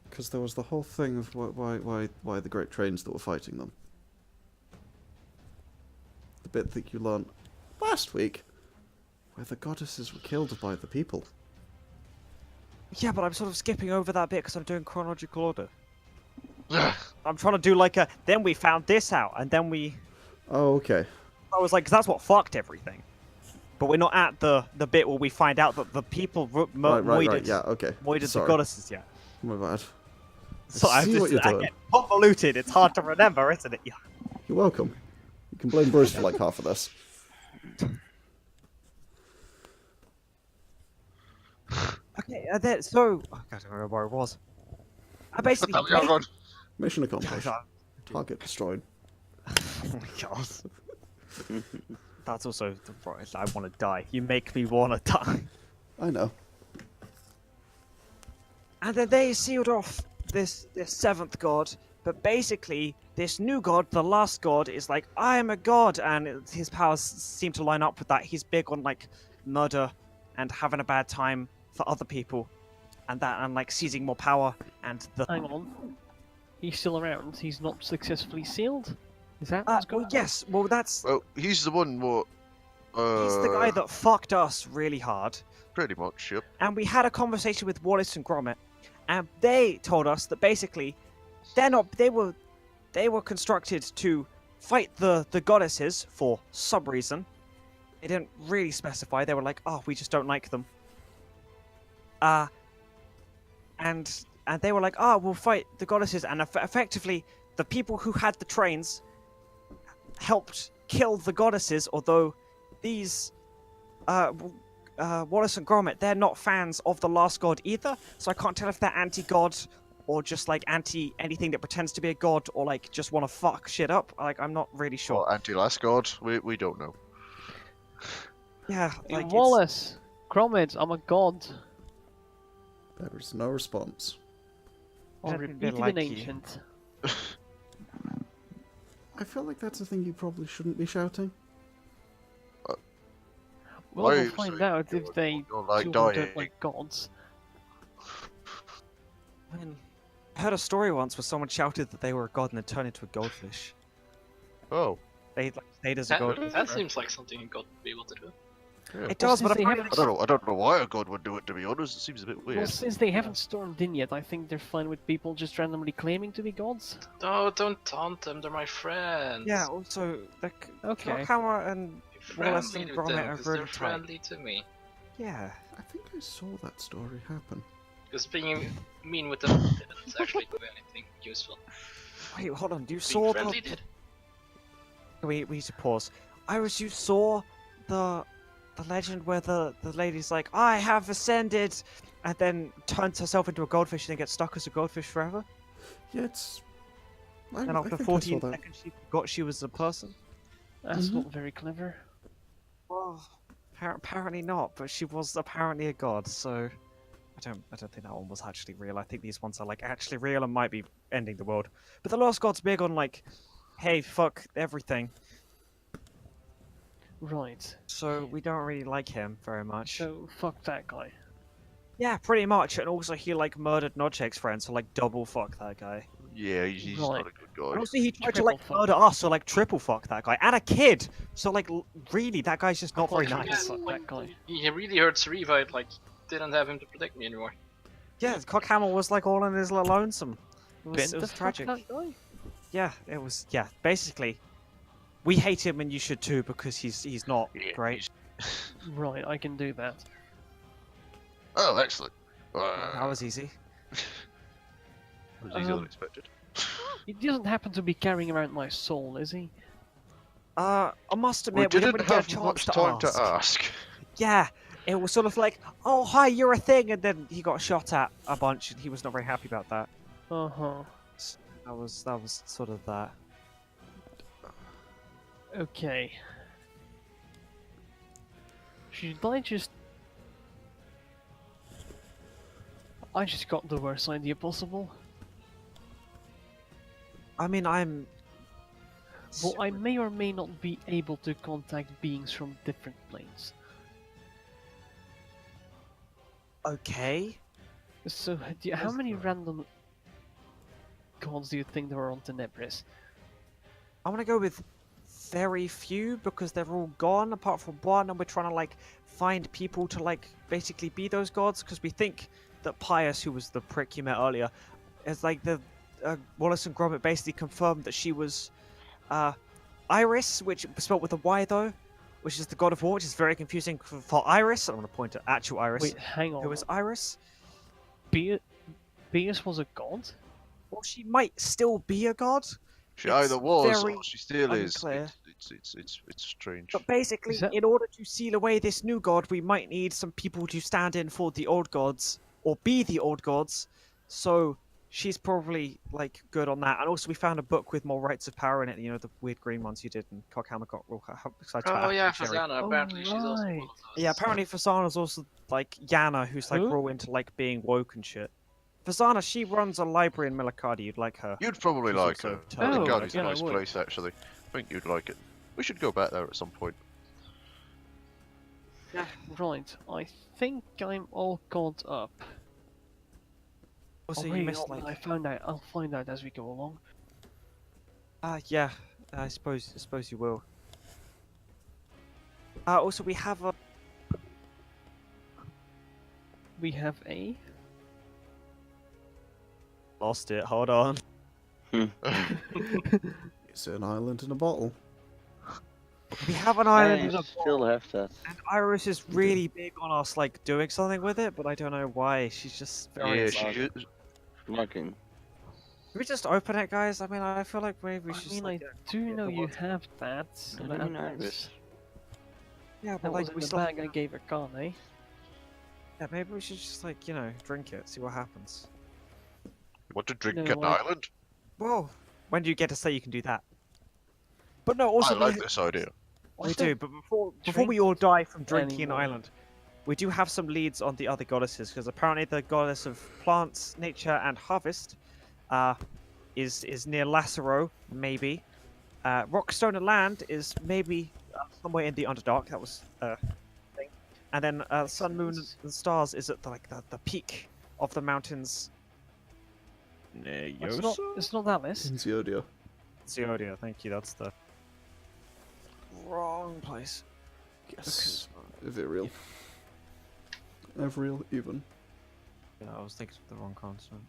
Because there was the whole thing of why the great trains that were fighting them. The bit that you learned last week, where the goddesses were killed by the people. Yeah, but I'm sort of skipping over that bit because I'm doing chronological order. I'm trying to do like a, then we found this out, and then we... Oh, okay. I was like, 'cause that's what fucked everything. But we're not at the bit where we find out that the people Right, yeah, okay. moided the Sorry. goddesses yet. My bad. So I I'm see just what you're doing. again, convoluted. It's hard to remember, isn't it? Yeah. You're welcome. You can blame Bruce for like half of this. Okay, then so I don't remember where it was. I basically. What the hell, Yargon? Mission accomplished. Oh Target destroyed. my god. That's also the right. I want to die. You make me want to die. I know. And then they sealed off this 7th god, but basically this new god, the last god, is like, I am a god, and his powers seem to line up with that. He's big on like murder and having a bad time for other people, and like seizing more power. And the Hang on. He's still around. He's not successfully sealed? Is that what's going well, on? yes, well that's Well, he's the one what... he's the guy that fucked us really hard. Pretty much, yep. And we had a conversation with Wallace and Gromit, and they told us that basically they were constructed to fight the goddesses for some reason. They didn't really specify. They were like, oh, we just don't like them. And they were like, oh, we'll fight the goddesses, and effectively the people who had the trains helped kill the goddesses, although these Wallace and Gromit, they're not fans of the last god either, so I can't tell if they're anti-god or just like anti anything that pretends to be a god, or like just want to fuck shit up. Like, I'm not really sure. Or anti-last god, we don't know. Yeah, Hey, like Wallace! Gromit, I'm a god. There is no response. Or Don't think they repeated like in you. ancient. I feel like that's a thing you probably shouldn't be shouting. Well, Why we'll you find say out if they don't like do or dying? don't like gods. I mean, I heard a story once where someone shouted that they were a god and then turned into a goldfish. Oh. They like stayed as a goldfish. That seems like something a god would be able to do. Yeah. It does, since but they apparently haven't- I don't know why a god would do it, to be honest. It seems a bit Well, weird. since they haven't stormed in yet, I think they're fine with people just randomly claiming to be gods. Oh, don't taunt them, they're my friends. Yeah, also, like, Okay. Coghammer and Be Wallace friendly and with Gromit them, are 'cause really they're tight. friendly to me. Yeah. I think I saw that story happen. Because being mean with them didn't actually do anything useful. Wait, hold on. You Being saw friendly the... did. We need to pause. You saw the legend where the lady's like, I have ascended, and then turns herself into a goldfish and then gets stuck as a goldfish forever? Yeah, it's. And I after think I saw 14 that. seconds, she forgot she was a person? That's Mhm. not very clever. Well, apparently not, but she was apparently a god, so I don't think that one was actually real. I think these ones are like actually real and might be ending the world. But the Lost God's big on like, hey, fuck everything. Right. So we don't really like him very much. So fuck that guy. Yeah, pretty much. And also he like murdered Nodchek's friend, so like double fuck that guy. Yeah, he's Right. not a good guy. And also he tried to Triple like fuck. murder us, so like triple fuck that guy. And a kid! So like, really, that guy's just not very Quite nice. triple fuck that guy. He really hurt Sauriv out, like, didn't have him to protect me anymore. Yeah, Coghammer was like all in his little lonesome. It Bent was the tragic. fuck that guy? Yeah, it was. Yeah, basically, we hate him, and you should too because he's not Yeah, great. Right, I can do that. Oh, excellent. That was easy. Was easier than expected. He doesn't happen to be carrying around my soul, is he? I must We admit, we didn't didn't really get a have chance much to time ask. to ask. Yeah, it was sort of like, oh hi, you're a thing, and then he got shot at a bunch, and he was not very happy about that. Uh-huh. That was sort of that. Okay. Should I just... I just got the worst idea possible. I mean, I'm. Well, I may or may not be able to contact beings from different planes. Okay. So, how many random gods do you think there are on Tenebris? I'm gonna go with very few because they're all gone apart from one, and we're trying to like find people to like basically be those gods because we think that Pius, who was the prick you met earlier, is like the Wallace and Gromit basically confirmed that she was Iris, which was spelled with a Y though, which is the god of war, which is very confusing for Iris. I'm gonna point at actual Iris. Wait, hang on. Who is Iris? Beus was a god? Well, she might still be a god. She It's either was very or she still is. unclear. It's strange. But basically, Is that- in order to seal away this new god, we might need some people to stand in for the old gods, or be the old gods. So she's probably like good on that. And also, we found a book with more rights of power in it. You know, the weird green ones you did, and Coghammer got real excited about. Oh yeah, Cherry. Fasana, apparently she's also right. one of those. Yeah, apparently Fasana's also like Yana, who's like Who? real into like being woke and shit. Fasana, she runs a library in Milikadi. You'd like her. You'd probably She's like also her. totally Oh, Milikadi's yeah, a I nice would. place, actually. I think you'd like it. We should go back there at some point. Right, I think I'm all caught up. Also, Oh, you wait, missed no, like. I'll find out as we go along. Yeah, I suppose you will. Also, we have a. We have a... Lost it. Hold on. It's an island in a bottle. We have an I island, in a still have that. and Iris is really big on us like doing something with it, but I don't know why. She's just very. Yeah, excited. she is. Fucking. Can we just open it, guys? I mean, I feel like maybe we I should. mean, like, I do know the you water. have that. I but don't know that's- this. Yeah, but That was like in we the still. bag I gave Akane. Yeah, maybe we should just like drink it, see what happens. You want to drink No, an I- island? Well, when do you get to say you can do that? But no, also I like we, this idea. we What do. the- But before we all die from drinking an anymore. island, we do have some leads on the other goddesses because apparently the goddess of plants, nature, and harvest, is near Lacero, maybe. Rockstone and Land is maybe somewhere in the Underdark. That was thing. And then Sun, Moon, and Stars is at the peak of the mountains. It's not Alice. In Ziodia. Ziodia, thank you. That's the wrong place. Yes. Virial. Evriel, even. Yeah, I was thinking of the wrong consonant.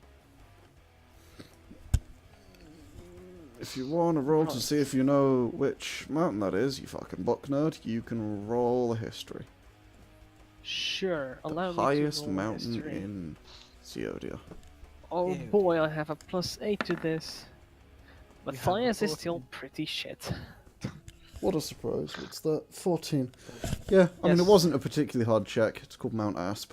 If you want to roll to Right. see if you know which mountain that is, you fucking book nerd, you can roll a history. Sure, The allow me to highest roll mountain history. in Ziodia. Oh Ew. boy, I have a +8 to this. You have a Mathias is still 14. pretty shit. What a surprise. What's that? 14. Yeah, I mean, it wasn't a particularly hard check. It's called Mount Asp.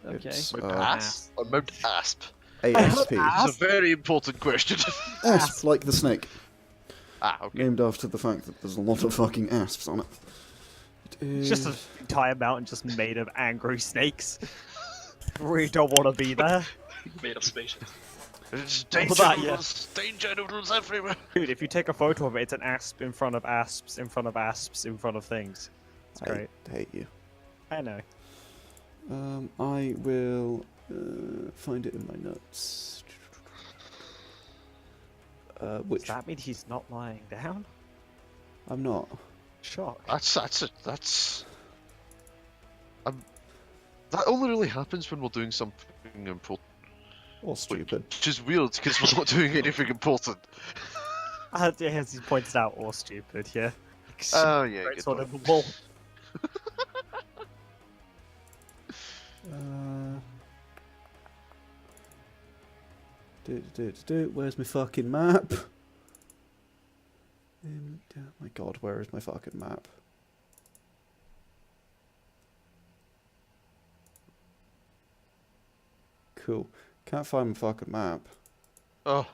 Okay. It's, Mount Asp? Or Mount Asp? ASP. It's a very important question. Asp, like the snake. Okay. Named after the fact that there's a lot of fucking asps on it. It's just an entire mountain just made of angry snakes. Really don't want to be there. Made of spaceships. It's that, yeah. danger noodles everywhere. Dude, if you take a photo of it, it's an asp in front of asps, in front of asps, in front of things. It's great. I hate you. I know. I will find it in my notes. Which Does that mean he's not lying down? I'm not. Shock. That's. That only really happens when we're doing something important. Or stupid. Which is weird because we're not doing anything important. As he pointed out, or stupid, yeah. Oh yeah. Great Good sort point. of wall. Where's my fucking map? Oh my god, where is my fucking map? Cool. Can't find my fucking map. Oh,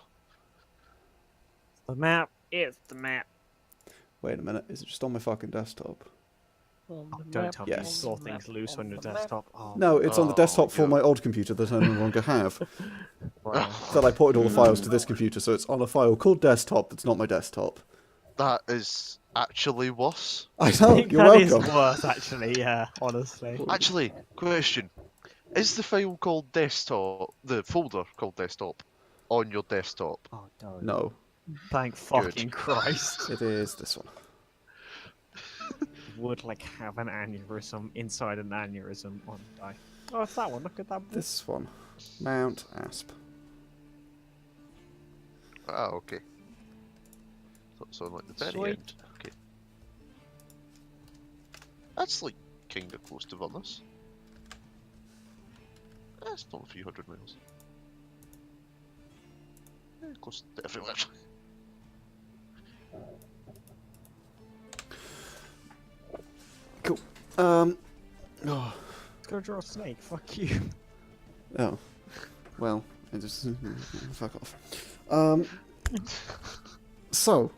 The map is the map. Wait a minute, is it just on my fucking desktop? Don't tell me you Yes. saw things loose on your desktop. Oh, No, it's on the Oh, desktop for God. my old computer that I no longer have. wow. That I ported all the files to this computer, so it's on a file called desktop that's not my desktop. that is actually worse. I know, think you're that is welcome. worse, actually, yeah, honestly. Actually, question: is the file called desktop, the folder called desktop, on your desktop? Oh, no. No, Thank fucking Christ. it is this one. Would, like, have an aneurysm inside an aneurysm on die. Oh, it's that one. Look at that. This one. Mount Asp. Ah, okay. So like the very Sweet. end. Okay. That's like kind of close to Venice. That's not a few hundred miles. Close to everywhere. Cool. Oh. Let's go draw a snake. Fuck you. Oh. Well, I just fuck off. So.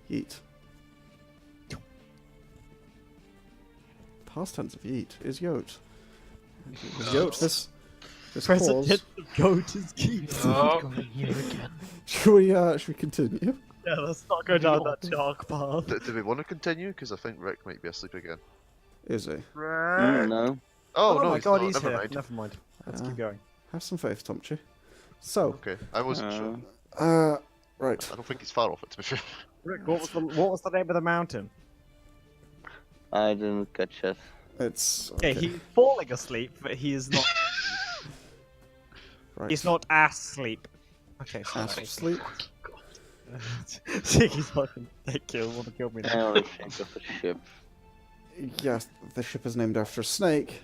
Yeet. Past tense of yeet is yote. Is yote this President pause? of Goat is key. Going here again. Should we continue? Yeah, let's not go down that dark path. Do we want to continue? Because I think Rick might be asleep again. Is he? No. Oh, no, my he's god, not. he's Never here. mind. Never mind. Let's Uh, keep going. Have some faith, Tomchi. So, Okay, I wasn't sure. right. I don't think he's far off it, to be fair. Rick, what was the name of the mountain? I didn't catch it. It's Okay, okay. he's falling asleep, but he is not. Right. He's not asleep. Okay, Ass sorry. of sleep. Ziggy's fucking thank you. Want to kill me I now? only think of a ship. Yes, the ship is named after a snake.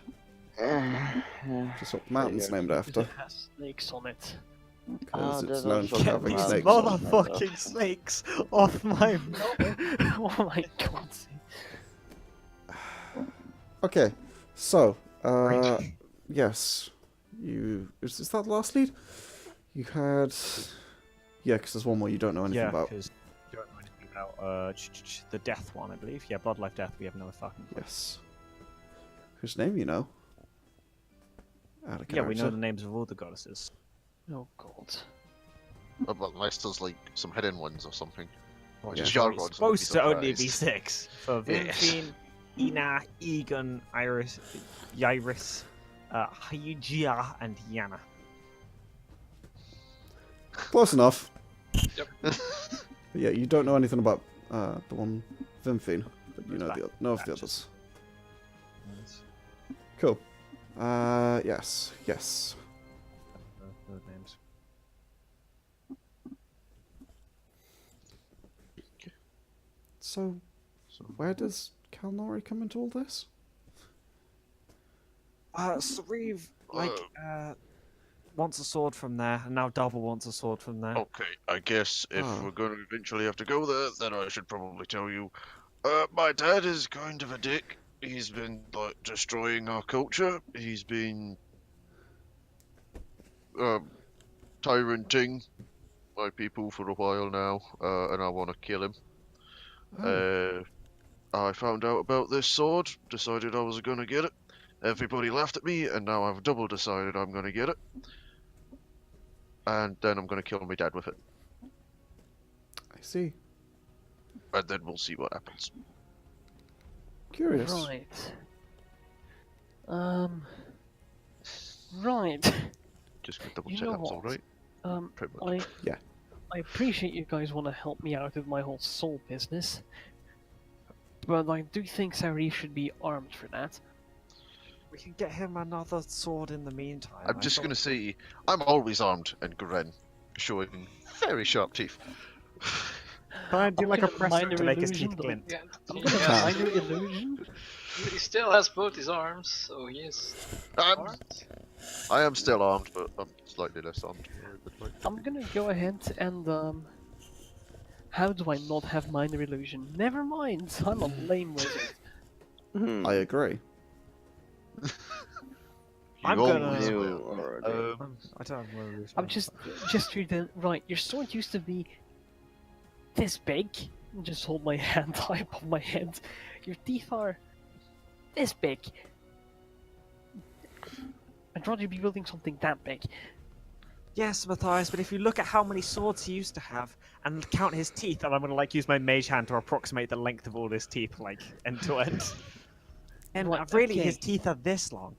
Just what the mountain's named after. It has snakes on it. Because Oh, it's there's known for also Get having these snakes on it. motherfucking snakes off my. Oh my god. Okay, so, yes. Is that the last lead? You had... Yeah, because there's one more you don't know anything Yeah, about. because you don't know anything about the death one, I believe. Yeah, Blood Life Death. We have no fucking. clue. Yes. Whose name you know? Out of Yeah, we know character. the names of all the goddesses. Oh god. But unless there's like some hidden ones or something. Well, Yeah. it's Yargon, supposed to only be surprised. 6. For Yes. Vinfin, Ina, Egon, Iris, Iris, Hygia, and Yana. Close enough. Yep. But yeah, you don't know anything about the one Vimfine, but you know know of the others. Cool. Yes. No names. So, where does Kalnori come into all this? Sauriv, like, wants a sword from there, and now Double wants a sword from there. Okay, I guess if Oh. we're going to eventually have to go there, then I should probably tell you. My dad is kind of a dick. He's been like destroying our culture. He's been tyranting my people for a while now, and I want to kill him. Oh. I found out about this sword, decided I was going to get it. Everybody laughed at me, and now I've double decided I'm going to get it. And then I'm going to kill my dad with it. I see. And then we'll see what happens. Curious. Right. Right. Just gonna double You check know that was what? alright. Pretty much. I appreciate you guys want to help me out with my whole soul business, but I do think Sauriv should be armed for that. We can get him another sword in the meantime. I'm just going to say, I'm always armed and grin, showing very sharp teeth. Try and do I'm like a gonna press minor to make his illusion teeth that- glint. Yeah, I'm gonna yeah. minor illusion. He still has both his arms, so he is armed. I am still armed, but I'm slightly less armed. I'm gonna go ahead and how do I not have minor illusion? Never mind, I'm a lame wizard. I agree. I'm You gonna- always You will. already- I don't have more illusion. I'm just read the right. Your sword used to be this big. Just hold my hand high above my head. Your teeth are this big. I'd rather be building something that big. Yes, Mathias, but if you look at how many swords he used to have and count his teeth, and I'm gonna like use my mage hand to approximate the length of all his teeth, like end to end. And Right, really, okay. his teeth are this long.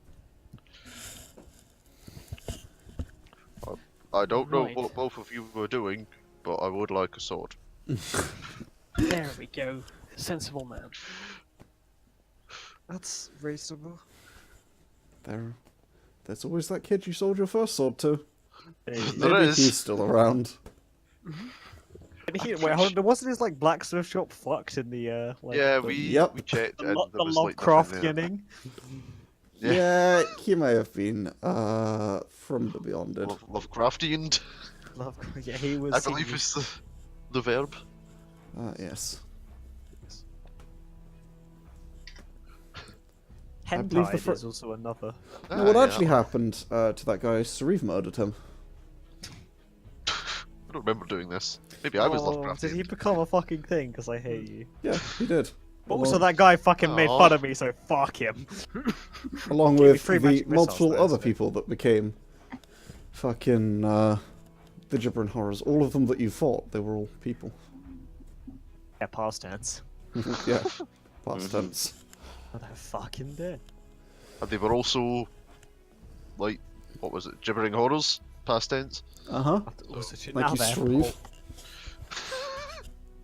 I don't know Right. what both of you were doing, but I would like a sword. There we go. Sensible man. That's reasonable. There's always that kid you sold your first sword to. There Maybe is. he's still around. Wait, hold on, wasn't his like blacksmith shop fucked in the like? Yeah, the, we Yep. checked, and the there was like nothing Lovecraft there. beginning. Yeah. Yeah, he may have been from the Beyonded. Lovecraftian, Lovecraft. Yeah, he was. I believe is the verb. Yes. I believe the Hentai is also another. No, what Ah, actually yeah. happened to that guy? Sauriv murdered him. I don't remember doing this. Maybe I was Lovecraftian. Did he become a fucking thing? Because I hate you. Yeah, he did. But also, that guy fucking made Aw. fun of me, so fuck him. Along Gave me with 3 the magic missiles multiple there, other so- people that became fucking the gibbering horrors. All of them that you fought, they were all people. Yeah, past tense. Yeah, past tense. Oh, they're fucking dead. And they were also, like, what was it? Gibbering horrors? Past tense? Uh huh. Also, Thank now you, they're Sauriv.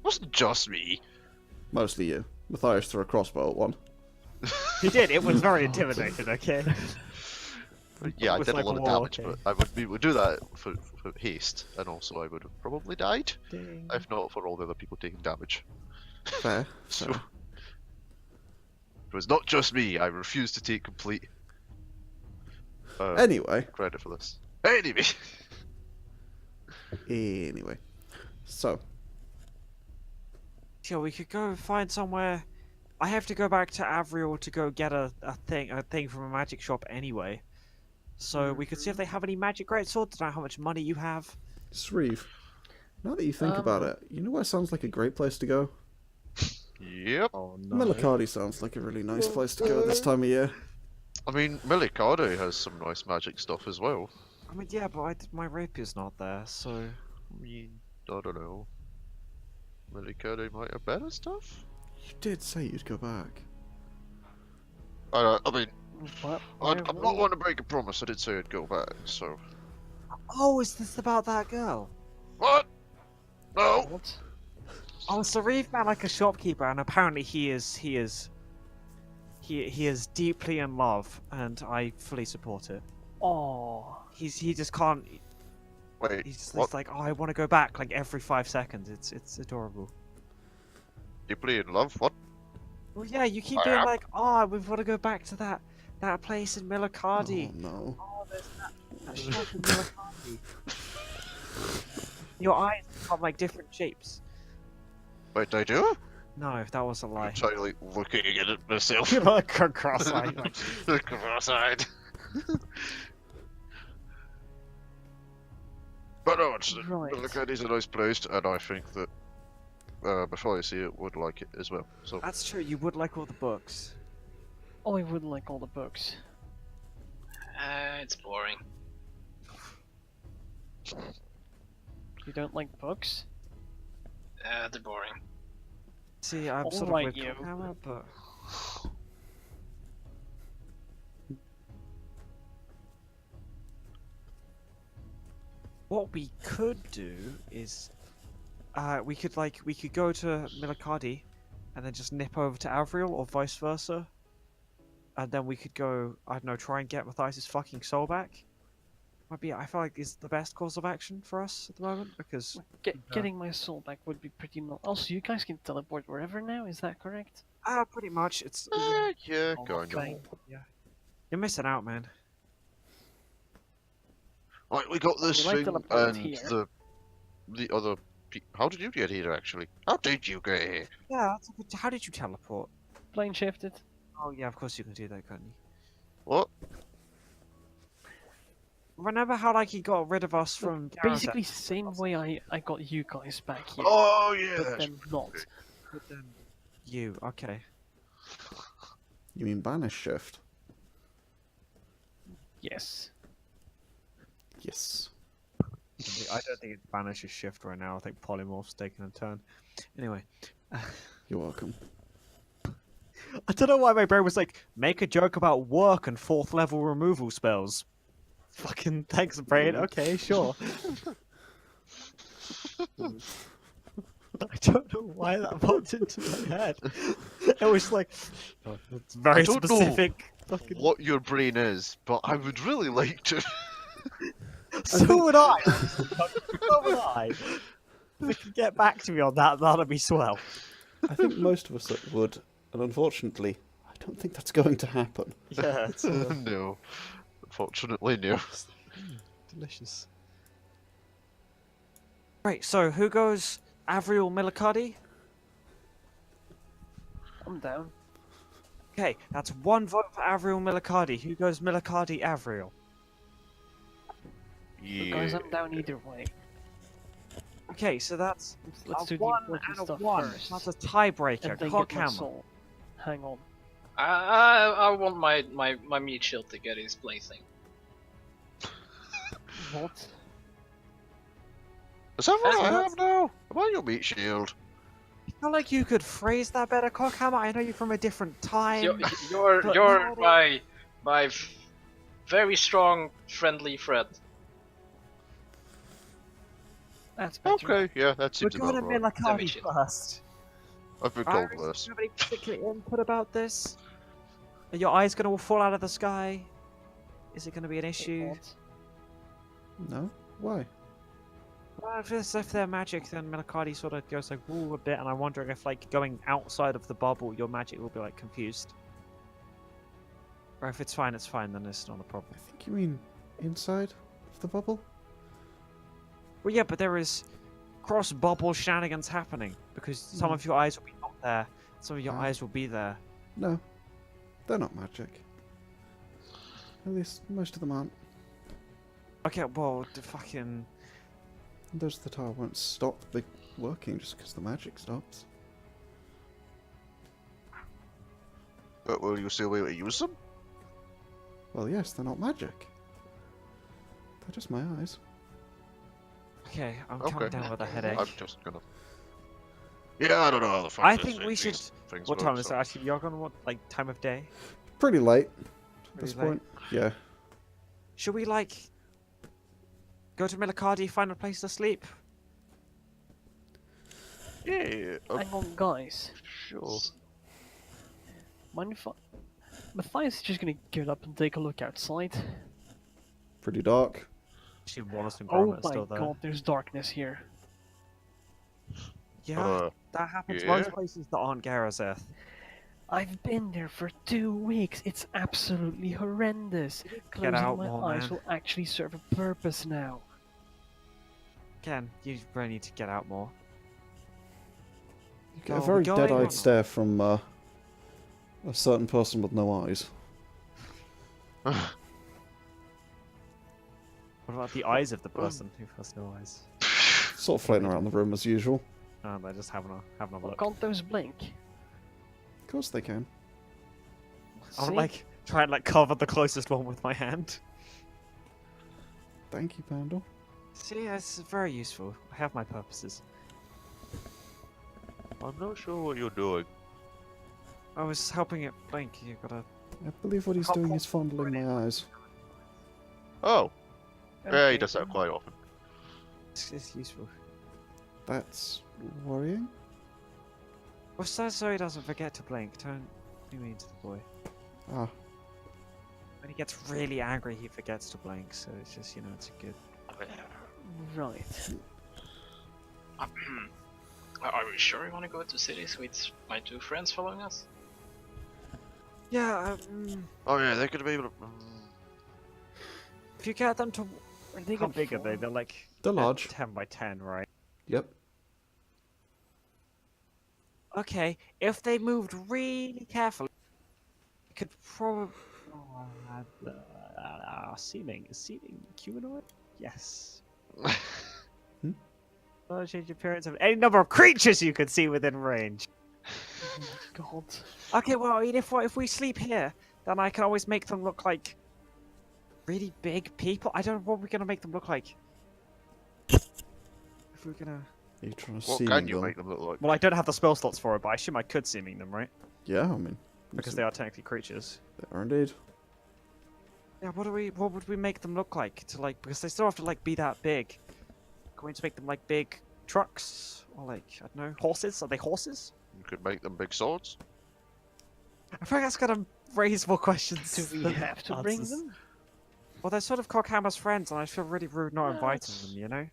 Wasn't just me. Mostly you. Mathias threw a crossbow at one. He did. It was very intimidating. Okay. Yeah, I With, did like, a lot of war, damage, okay. but we would do that for haste, and also I would have probably died, Ding. if not for all the other people taking damage. Fair. So, fair. it was not just me, I refused to take complete Anyway. credit for this. Anyway! Anyway. So. Yeah, we could go find somewhere. I have to go back to Avriel to go get a thing from a magic shop anyway. So we could see if they have any magic great swords. I don't know how much money you have. Sauriv. Now that you think about it, you know where sounds like a great place to go? Yep. Oh no. Melikadi sounds like a really nice place to go this time of year. I mean, Milikade has some nice magic stuff as well. I mean, yeah, but my rapier's not there, so. I mean, I don't know. Milikade might have better stuff? You did say you'd go back. I mean, What? I'm not one to break a promise, I did say I'd go back, so... Oh, is this about that girl? What? No! What? Oh, Sauriv met like a shopkeeper, and apparently he is deeply in love, and I fully support it. Oh. He just can't. Wait, He's just what? like, oh, I want to go back like every 5 seconds. It's adorable. Deeply in love? What? Well, yeah, you keep I being am. like, oh, we want to go back to that place in Oh Milikadi. no. Oh, there's that Shut up, Milakadi. Your eyes have like different shapes. Wait, I do? No, if that was a lie. I'm totally looking at it myself. You're like cross-eyed. Cross-eyed. But no, it's Right. Milakadi's a nice place, and I think that Mathias here would like it as well. So That's true. You would like all the books. Oh, I wouldn't like all the books. It's boring. You don't like books? They're boring. See, I'm All sort right, of with you. Coghammer, but what we could do is, we could go to Milakadi, and then just nip over to Avriel, or vice versa, and then we could go, I don't know, try and get Mathias' fucking soul back. Might be, I feel like, is the best course of action for us at the moment, because Getting my soul back would be pretty nice. Also, you guys can teleport wherever now, is that correct? pretty much it's yeah, Oh, kind of. okay. you're missing out, man. Right, we got this We like thing, teleport and here. the other. How did you get here, actually? How did you get here? Yeah, that's a good, how did you teleport? Plane shifted. Oh yeah, of course you can do that, can't you? What? Remember how like he got rid of us from Basically, same way I got you guys back here. Oh yeah. but that's then not. But then you, okay. You mean banish shift? Yes. Yes. I don't think it's Banish's shift right now. I think Polymorph's taking a turn. Anyway. You're welcome. I don't know why my brain was like, make a joke about work and 4th level removal spells. Fucking thanks, brain. Okay, sure. I don't know why that popped into my head. It was like, oh, it's very I don't know specific. Fucking... what your brain is, but I would really like to. So would I. So would I. If you can get back to me on that, that'll be swell. I think most of us would, and unfortunately, I don't think that's going to happen. Yeah, it's No. Unfortunately, no. delicious. Right, so who goes? Avriel Milakadi? I'm down. Okay, that's 1 vote for Avriel Milakadi. Who goes Milakadi Avriel? Yeah. Guys, I'm down either way. Okay, so that's Let's do a the 1 important and a stuff 1. first. That's a tiebreaker. And then get my Coghammer. soul. Hang on. I want my meat shield to get his plaything. What? Is that what I That's- have now? Am I your meat shield? I feel like you could phrase that better, Coghammer. I know you're from a different time. You're but you're now my very strong friendly friend. That's better. Okay, yeah, that We're seems going about to right. Milakadi Shit. first. I've been called Iris, worse. do you have any particular input about this? Are your eyes going to fall out of the sky? Is it going to be an issue? What? No? Why? Well, if they're magic, then Milakadi sort of goes like woo a bit, and I'm wondering if like going outside of the bubble, your magic will be like confused. Or if it's fine, then it's not a problem. I think you mean inside of the bubble? Well, yeah, but there is cross-bubble shenanigans happening because some of your eyes will be not there, some of your eyes will be there. No. They're not magic. At least most of them aren't. Okay, well, the fucking. And those of the tower won't stop working just because the magic stops. But will you still be able to use them? Well, yes, they're not magic. They're just my eyes. Okay, I'm Okay. coming down with a headache. I'm just gonna. Yeah, I don't know how the fuck I this think we thing- should. these things What work, time is so- it actually, Yargon? What like time of day? Pretty late at Pretty this late. point. Yeah. Should we like go to Milakadi, find a place to sleep? Yeah, Hang on, guys. sure. Mind if I... Mathias is just gonna get up and take a look outside. Pretty dark. Actually, Wallace and Oh Gromit my still there. god, there's darkness here. Yeah, Uh, that happens yeah. most places that aren't Garazeth. I've been there for 2 weeks. It's absolutely horrendous. Closing out my more, eyes man. will actually serve a purpose now. Ken, you really need to get out more. You get a Oh, very we going or dead-eyed not? stare from a certain person with no eyes. What about the eyes of the person who has no eyes? Sort of floating around the room as usual. They're just having a Well, look. can't those blink? Of course they can. I'll See? like try and like cover the closest one with my hand. Thank you, Pandal. See, it's very useful. I have my purposes. I'm not sure what you're doing. I was helping it blink. You gotta. I believe what he's doing is fondling my eyes. Oh, yeah, he Okay. does that quite often. It's useful. That's worrying. Well, so he doesn't forget to blink. Don't be mean to the boy. Ah, When he gets really angry, he forgets to blink. So it's just, you know, it's good. Right. Are we sure we want to go to cities with my 2 friends following us? Yeah. Oh yeah, they're gonna be able to. If you get them to. Are they How got big are they? four? They're like. they're large. 10 by 10, right? Yep. Okay, if they moved really carefully, you could probably. Seeming humanoid? Yes. Change appearance of any number of creatures you could see within range. Oh my god. Okay, well, I mean, if we sleep here, then I can always make them look like really big people. I don't know what we're gonna make them look like. If we're gonna. Are you trying to What see can you them? make them look like? Well, I don't have the spell slots for it, but I assume I could seeming them, right? Yeah, I mean, Because they are technically creatures. they are indeed. Yeah, what would we make them look like to like because they still have to like be that big. Going to make them like big trucks or like I don't know horses? Are they horses? You could make them big swords. I think that's gonna raise more questions. Do we than have to bring answers. them? Well, they're sort of Coghammer's friends, and I feel really rude not inviting them. You know?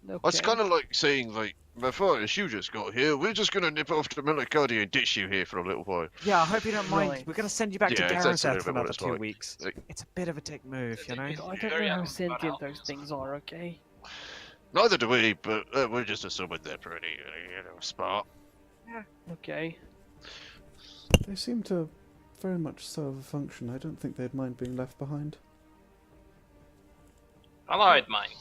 Okay. It's kind of like saying, like, Mathias, you just got here. We're just gonna nip off to Millicuddy and ditch you here for a little while. Yeah, I hope you don't mind. Right. We're gonna send you back Yeah, to it's actually a Gareth bit for what another it's 2 like. weeks. Like- It's a bit of a dick move, you know? It's I don't very know how helpful about sentient helping those us. things are, okay? Neither do we, but we're just assuming they're pretty, smart. Okay. They seem to very much serve a function. I don't think they'd mind being left behind. Well, I'd mind.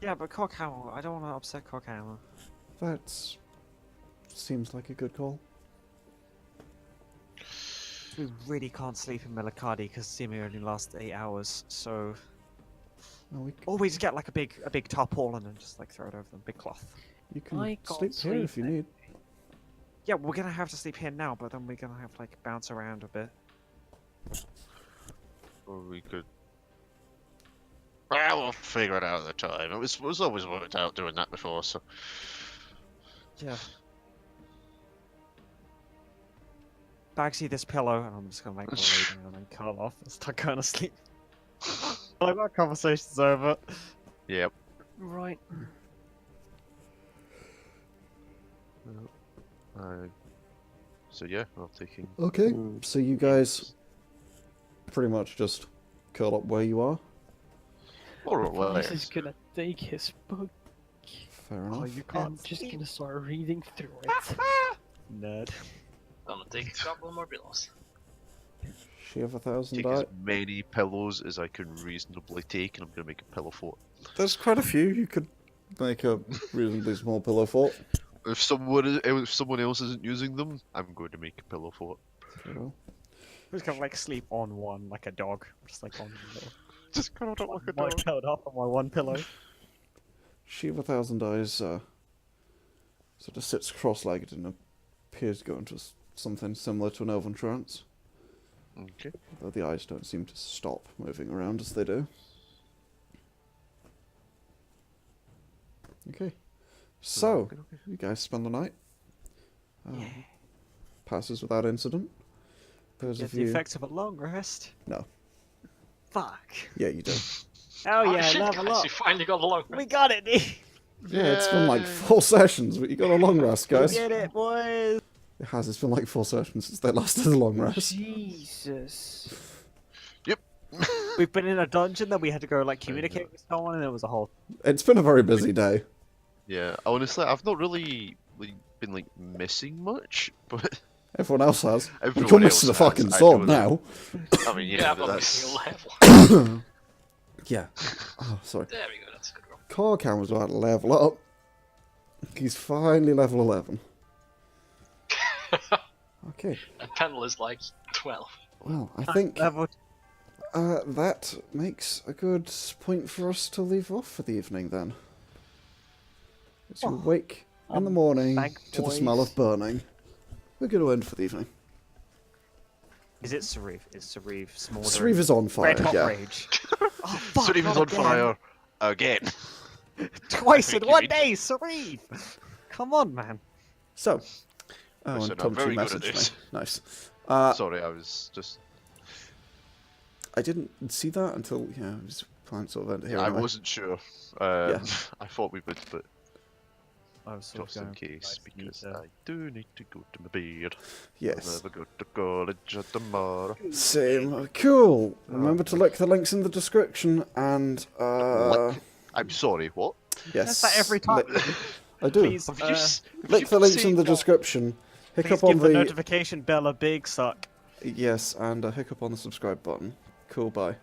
Yeah, but Coghammer, I don't want to upset Coghammer. That's seems like a good call. We really can't sleep in Millicuddy because Simi only lasts 8 hours, so Oh, always get like a big tarpaulin and just like throw it over them, big cloth. you can I can't sleep here if sleep you then. need. Yeah, we're gonna have to sleep here now, but then we're gonna have to like bounce around a bit. Or we could. Well, we'll figure it out at the time. It was always worked out doing that before, so. Yeah. Bagsy this pillow, and I'm just gonna like lay down and then curl off and start going to sleep. Like that conversation's over. Yep. Right. So yeah, I'm taking. Okay, so you guys pretty much just curl up where you are. Or This is gonna take his book. Fair enough. Oh, you I'm can't just sleep. gonna start reading through it. Nerd. Gonna take a couple more pillows. She have 1,000 Take die. as many pillows as I can reasonably take, and I'm gonna make a pillow fort. There's quite a few. You could make a reasonably small pillow fort. If someone else isn't using them, I'm going to make a pillow fort. Very well. I'm just gonna like sleep on one like a dog. Just like on Just curled up like a one dog. curled up on my one pillow. She of 1,000 eyes sort of sits cross-legged and appears to go into something similar to an elven trance. Okay. Though the eyes don't seem to stop moving around as they do. Okay. So, you guys spend the night. Passes without incident. Those Get of the you... effects of a long rest. No. Fuck. Yeah, you do. Oh yeah, shit, level guys, up. we finally got along. We got it. Yeah, it's been like 4 sessions, but you got a long rest, guys. Get it, boys. It has. It's been like 4 sessions since they last did a long rest. Jesus. We've been in a dungeon that we had to go like communicate with someone, and it was a whole. It's been a very busy day. Yeah, honestly, I've not really been like missing much, but Everyone else has. everyone You're else missing a has. fucking I sword know that. now. I mean, Yeah, yeah, I'm but not that's missing a level. Yeah. Oh, sorry. There we go, that's a good roll. Coghammer's about to level up. He's finally level 11. Okay. And Pandal is like 12. Well, I think Level. that makes a good point for us to leave off for the evening then. As you wake in the morning thank to the smell boys. of burning, we're going to end for the evening. Is it Sauriv? Is Sauriv smoldering? Sauriv is on fire, Red hot yeah. rage. Oh fuck! Sauriv is not on again. fire again. Twice in think you one need- day, Sauriv. Come on, man. So, oh, Listen, and I'm Tom very 2 good at messaged me. this. Nice. Sorry, I was just. I didn't see that until, I was planning sort of end it here. I anyway. wasn't sure. Yeah. I thought we would, but I was sort of just in going, case, guys, need because to- I do need to go to my bed. Yes. I'll never go to college tomorrow. Same. Cool. Remember to look the links in the description and, Lick. I'm sorry, what? yes. Says that every time. I do. Please, Have you s- have Click you the links in the seen- description. please Hiccup give on the the notification bell a big suck. yes, and hiccup on the subscribe button. Cool. Bye.